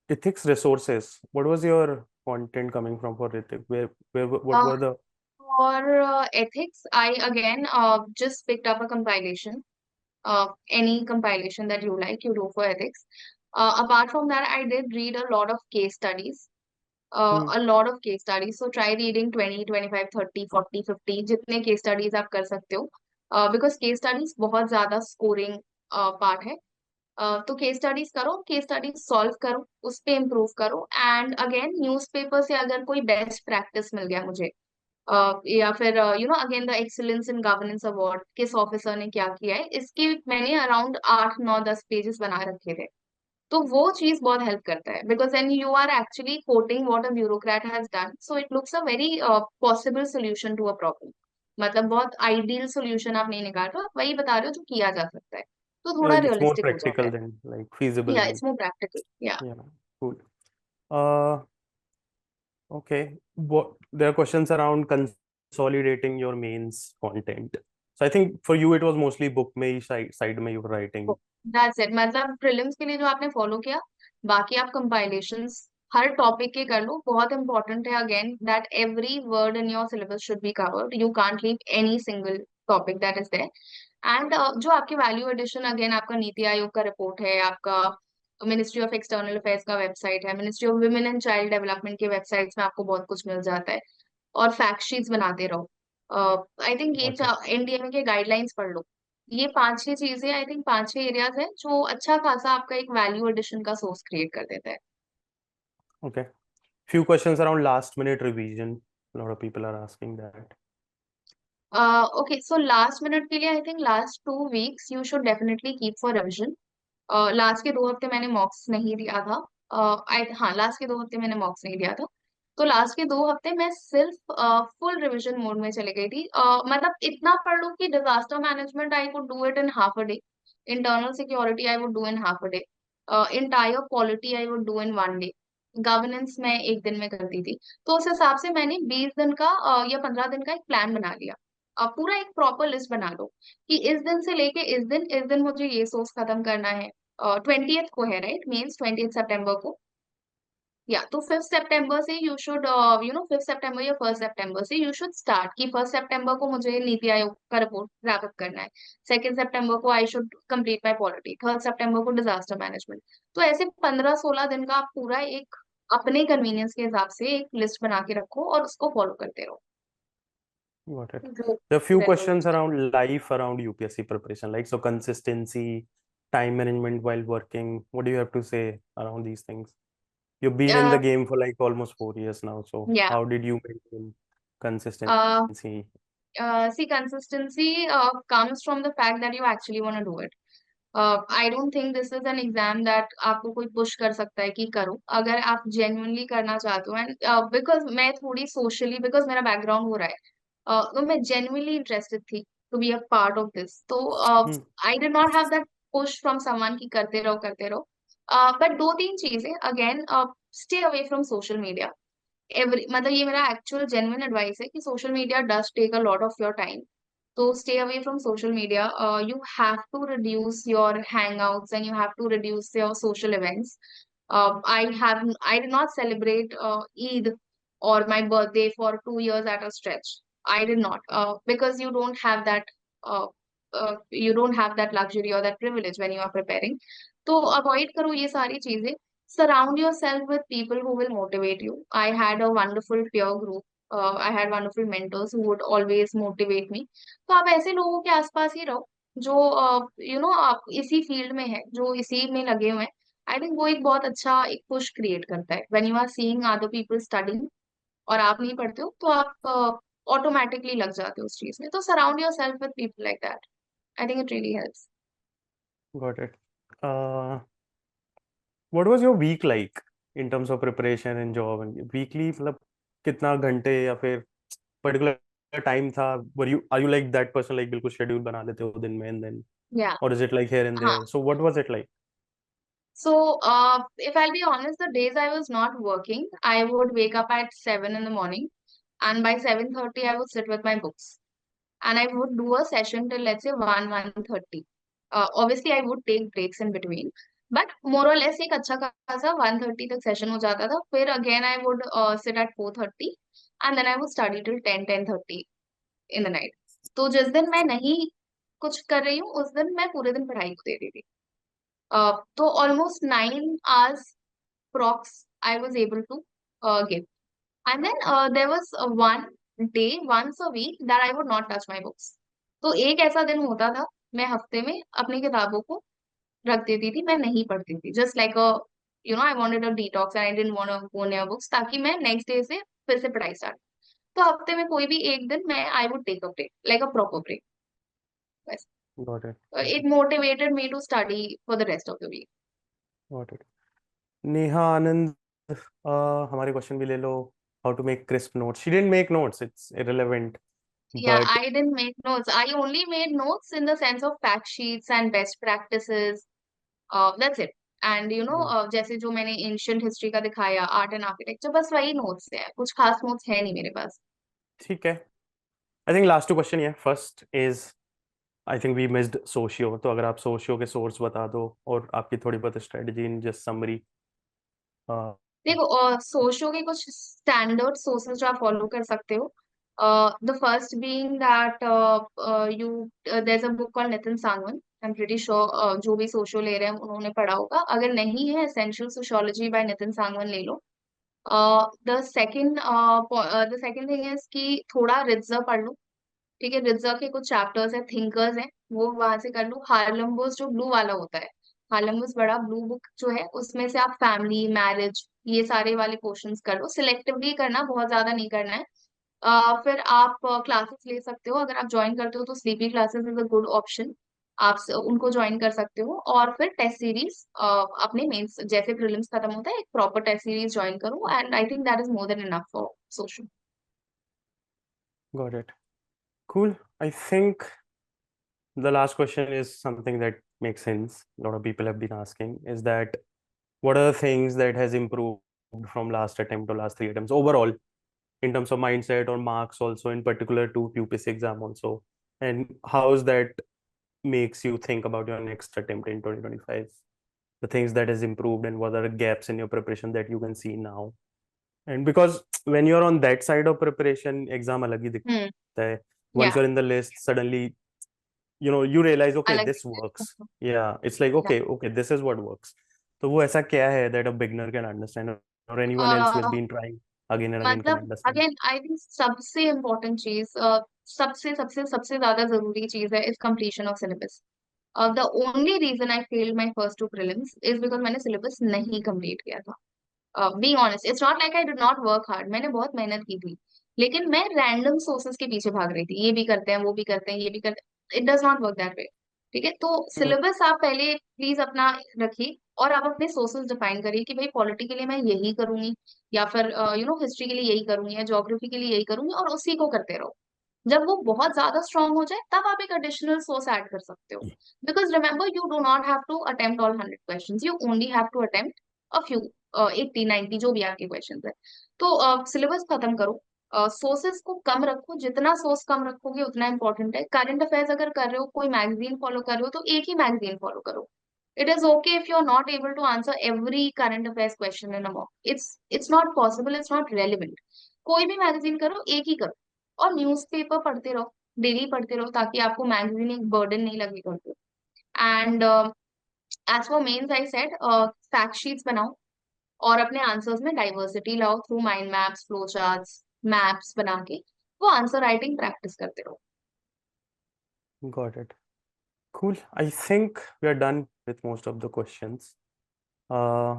B: Ethics resources. What was your content coming from for ethics? What
A: Uh,
B: were the?
A: for ethics, I again just picked up a compilation. Any compilation that you like, you do for ethics. Apart from that, I did read a lot of case studies.
B: Hmm,
A: A lot of case studies. So try reading 20, 25, 30, 40, 50 जितने case studies आप कर सकते हो. Because case studies बहुत ज़्यादा scoring part है. तो case studies करो, केस स्टडीज सॉल्व करो, उस पे इम्प्रूव करो. एंड अगेन न्यूज़पेपर से अगर कोई बेस्ट प्रैक्टिस मिल गया मुझे या फिर again the excellence in governance award किस ऑफिसर ने क्या किया है, इसके मैंने अराउंड 8 9 10 पेजेस बना रखे थे. तो वो चीज बहुत हेल्प करता है because then you are actually quoting what a bureaucrat has done, so it looks a very possible solution to a problem. मतलब बहुत आइडियल सोल्यूशन आप नहीं निकाल रहे हो, आप वही बता रहे हो जो किया जा सकता है, तो थोड़ा
B: it's more
A: रियलिस्टिक हो जाता
B: practical
A: है.
B: than like feasible
A: Yeah,
B: than.
A: it's more practical. Yeah.
B: Yeah, cool. Uh, okay. What there are questions around consolidating your mains content. So I think for you it was mostly book में side में you were writing.
A: That's it. मतलब prelims के लिए जो आपने follow किया, बाकी आप कंपाइलेशंस हर टॉपिक के कर लो. बहुत इंपॉर्टेंट है again that every word in your syllabus should be covered. You can't leave any single topic that is there. And जो आपकी वैल्यू एडिशन, अगेन आपका नीति आयोग का रिपोर्ट है, आपका मिनिस्ट्री ऑफ एक्सटर्नल अफेयर्स का वेबसाइट है, ministry of women and child development के websites में आपको बहुत कुछ मिल जाता है. और फैक्ट शीट्स बनाते रहो. आई थिंक ये
B: Okay.
A: एनडीएमए के गाइडलाइंस पढ़ लो. ये 5 6 चीजें, आई थिंक 5 6 एरियाज हैं जो अच्छा खासा आपका एक वैल्यू एडिशन का सोर्स क्रिएट कर देता है.
B: Okay. Few questions around last minute revision. A lot of people are asking that.
A: Okay, so last minute के लिए आई think last 2 weeks you should definitely keep for revision. Last के 2 हफ्ते मैंने मॉक्स नहीं दिया था. हाँ, लास्ट के 2 हफ्ते मैंने मॉक्स नहीं दिया था. तो लास्ट के 2 हफ्ते मैं सिर्फ फुल रिविजन मोड में चली गई थी. मतलब इतना पढ़ लूं कि disaster management I would do it in half a day, internal security I would do in half a day, entire polity I would do in 1 day, governance मैं एक दिन में करती थी. तो उस हिसाब से मैंने 20 दिन का या 15 दिन का एक प्लान बना लिया. पूरा एक प्रॉपर लिस्ट बना लो कि इस दिन से लेके इस दिन मुझे ये सोर्स खत्म करना है. 20th को है राइट, मीन्स 20th सितंबर को. या तो 5 सितंबर से यू शुड 5 सितंबर या 1 सितंबर से यू शुड स्टार्ट कि 1 सितंबर को मुझे नीति आयोग का रिपोर्ट रैप अप करना है, 2 सितंबर को I should complete my polity, 3 सितंबर को डिजास्टर मैनेजमेंट। तो ऐसे 15-16 दिन का आप पूरा एक अपने कन्वीनियंस के हिसाब से एक लिस्ट बना के रखो और उसको फॉलो करते रहो।
B: Got it.
A: वो
B: There are few questions
A: resolution।
B: around life around UPSC preparation, like so consistency, time management while working. What do you have to say around these things? You've been in the game for like almost 4 years now, so
A: या
B: how did you maintain consistency?
A: see, consistency comes from the fact that you actually want to do it. I don't think this is an exam that आपको कोई push कर सकता है कि करो, अगर आप जेन्युइनली करना चाहते हो। एंड बिकॉज मैं थोड़ी सोशली, बिकॉज मेरा बैकग्राउंड हो रहा है, तो मैं जेन्युइनली इंटरेस्टेड थी to be a part of this. तो
B: Hmm,
A: I did not have that push from someone कि करते रहो करते रहो। बट दो तीन चीजें, again, stay away from social media. Every मतलब ये मेरा एक्चुअल जेन्युइन एडवाइस है कि social media does take a lot of your time. So stay away from social media. You have to reduce your hangouts and you have to reduce your social events. I did not celebrate Eid or my birthday for 2 years at a stretch. I did not, because you don't have that luxury or that privilege when you are preparing. तो avoid करो ये सारी चीजें। Surround yourself with people who will motivate you. I had a wonderful peer group. I had wonderful mentors who would always motivate me. तो आप ऐसे लोगों के आसपास ही रहो जो आप इसी फील्ड में है, जो इसी में लगे हुए हैं। आई थिंक वो एक बहुत अच्छा एक पुश क्रिएट करता है when you are seeing other people studying और आप नहीं पढ़ते हो, तो आप ऑटोमेटिकली लग जाते हो उस चीज में। तो surround your self with people like that. I think it really helps.
B: got it. Uh, what was your week like in terms of preparation and job and weekly मतलब कितना घंटे या फिर particular time था? Are you like that person like बिल्कुल schedule बना लेते हो दिन में and then,
A: या
B: or is it like here and
A: हाँ।
B: there? So what was it like?
A: So, if I'll be honest, the days I was not working, I would wake up at 7 in the morning, and by 7:30, I would sit with my books, and I would do a session till, let's say, 1:30. Obviously, I would take breaks in between, but more or less एक अच्छा खासा 1:30 तक session हो जाता था। फिर again I would sit at 4:30, and then I would study till 10:30 in the night. तो जिस दिन मैं नहीं कुछ कर रही हूँ, उस दिन मैं पूरे दिन पढ़ाई को दे रही थी। तो almost 9 hours prox I was able to give. And then there was one day, once a week, that I would not touch my books. तो एक ऐसा दिन होता था, मैं हफ्ते में अपनी किताबों को रख देती थी, मैं नहीं पढ़ती थी, just like a I wanted a detox and I didn't want to go near books, ताकि मैं नेक्स्ट डे से फिर से पढ़ाई स्टार्ट। तो हफ्ते में कोई भी एक दिन मैं I would take a break, like a proper break. बस
B: Got it. Got
A: it
B: it.
A: Motivated me to study for the rest of the week.
B: Got it. Neha Anand, हमारे क्वेश्चन भी ले लो. How to make crisp notes? She didn't make notes, it's irrelevant,
A: Yeah,
B: but
A: I didn't make notes. I only made notes in the sense of fact sheets and best practices. That's it. And जैसे जो मैंने ancient history का दिखाया, art and architecture, बस वही notes है, कुछ खास नोट्स है नहीं मेरे पास।
B: ठीक है. I think last two question ये first is, I think we missed socio, तो अगर आप सोशियो के सोर्स बता दो और आपकी थोड़ी बहुत स्ट्रेटजी इन जस्ट समरी.
A: देखो, सोशो के कुछ स्टैंडर्ड सोर्सेज जो आप फॉलो कर सकते हो। The first being that you there is a book called Nitin Sangwan. I am pretty sure जो भी सोशो ले रहे हैं उन्होंने पढ़ा होगा, अगर नहीं है एसेंशियल सोशियोलॉजी बाय नितिन सांगवन ले लो। द सेकंड थिंग इज कि थोड़ा रित्ज़र पढ़ लो। ठीक है, रित्ज़ा के कुछ चैप्टर्स है, थिंकर्स हैं, वो वहां से कर लो। हार्लम्बोस जो ब्लू वाला होता है, हार्लम्बोस बड़ा ब्लू बुक जो है, उसमें से आप फैमिली, मैरिज, ये सारे वाले पोर्शंस कर लो। सिलेक्टिवली करना, बहुत ज्यादा नहीं करना है। फिर आप क्लासेस ले सकते हो, अगर आप ज्वाइन करते हो तो sleepy classes is a good option. उनको ज्वाइन कर सकते हो। और फिर टेस्ट सीरीज, अपने मेंस जैसे प्रीलिम्स खत्म होता है, एक प्रॉपर टेस्ट सीरीज ज्वाइन करो, and I think that is more than enough for social.
B: Got it. Cool. I think the last question is something that makes sense. A lot of people have been asking is that what are the things that has improved from last attempt to last three attempts overall in terms of mindset or marks also in particular to UPSC exam also, and how is that makes you think about your next attempt in 2025? the things that has improved and what are the gaps in your preparation that you can see now. And because when you're on that side of preparation, exam alag hi
A: हम्म.
B: दिखता है. Once
A: Yeah.
B: you're in the list, suddenly you realize, okay,
A: अलग
B: this works. Yeah, it's like,
A: yeah.
B: okay, this is what works. तो वो ऐसा क्या है that a beginner can understand, or anyone else who has been trying again and again can
A: मतलब
B: understand?
A: Again I think सबसे important चीज, सबसे सबसे सबसे ज्यादा जरूरी चीज है is completion of syllabus. The only reason I failed my first two prelims is because मैंने सिलेबस नहीं कंप्लीट किया था. Being honest, it's not like I did not work hard, मैंने बहुत मेहनत की थी, लेकिन मैं रैंडम सोर्सेज के पीछे भाग रही थी. ये भी करते हैं, वो भी करते हैं, ये भी करते हैं. It does not work that way. ठीक है, तो
B: हम्म.
A: सिलेबस आप पहले प्लीज अपना रखिए, और आप अपने सोर्सेज डिफाइन करिए कि भाई पॉलिटी के लिए मैं यही करूंगी, या फिर हिस्ट्री के लिए यही करूंगी, या ज्योग्राफी के लिए यही करूंगी, और उसी को करते रहो. जब वो बहुत ज्यादा स्ट्रांग हो जाए तब आप एक एडिशनल सोर्स ऐड कर सकते हो. Because remember, you do not have to attempt all 100 questions, you only have to attempt a few, 80-90 जो भी आपके क्वेश्चंस है. तो सिलेबस खत्म करो, सोर्सेज को कम रखो. जितना सोर्स कम रखोगे उतना इंपॉर्टेंट है. करंट अफेयर्स अगर कर रहे हो, कोई मैगजीन फॉलो कर रहे हो, तो एक ही मैगजीन फॉलो करो. It is okay if you're not able to answer every current affairs question in a mock. It's not possible, it's not relevant. कोई भी मैगजीन करो, एक ही करो. और न्यूज़पेपर पढ़ते रहो, डेली पढ़ते रहो, ताकि आपको मैगजीन एक बर्डन नहीं लगे करते. And as for mains I said, fact sheets बनाओ, और अपने आंसर्स में डाइवर्सिटी लाओ through mind maps, flow charts, maps बना के वो आंसर राइटिंग प्रैक्टिस करते रहो.
B: Got it. Cool. I think we are done with most of the questions. Uh,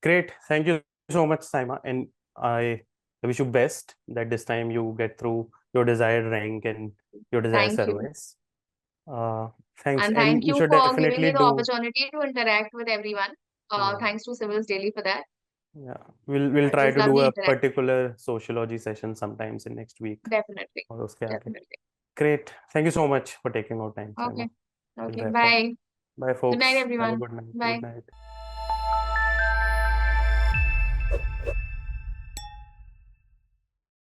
B: Great. Thank you so much, Saima. And I wish you best that this time you get through your desired rank and your desired
A: Thank you.
B: service. Thanks.
A: And
B: And
A: thank
B: you
A: you
B: should
A: for giving me
B: definitely
A: the
B: do.
A: opportunity to interact with everyone.
B: Yeah,
A: Thanks to Civilsdaily for that.
B: yeah. We'll
A: It
B: try
A: was
B: to do
A: lovely
B: a
A: interaction.
B: particular sociology session sometimes in next week.
A: Definitely.
B: और उसके आगे.
A: Definitely.
B: Great. Thank you so much for taking our time, Saima.
A: Okay.
B: We'll
A: Okay.
B: wrap up.
A: Bye.
B: Bye,
A: Good night,
B: folks. Have a
A: everyone.
B: good night. Good
A: Bye.
B: night.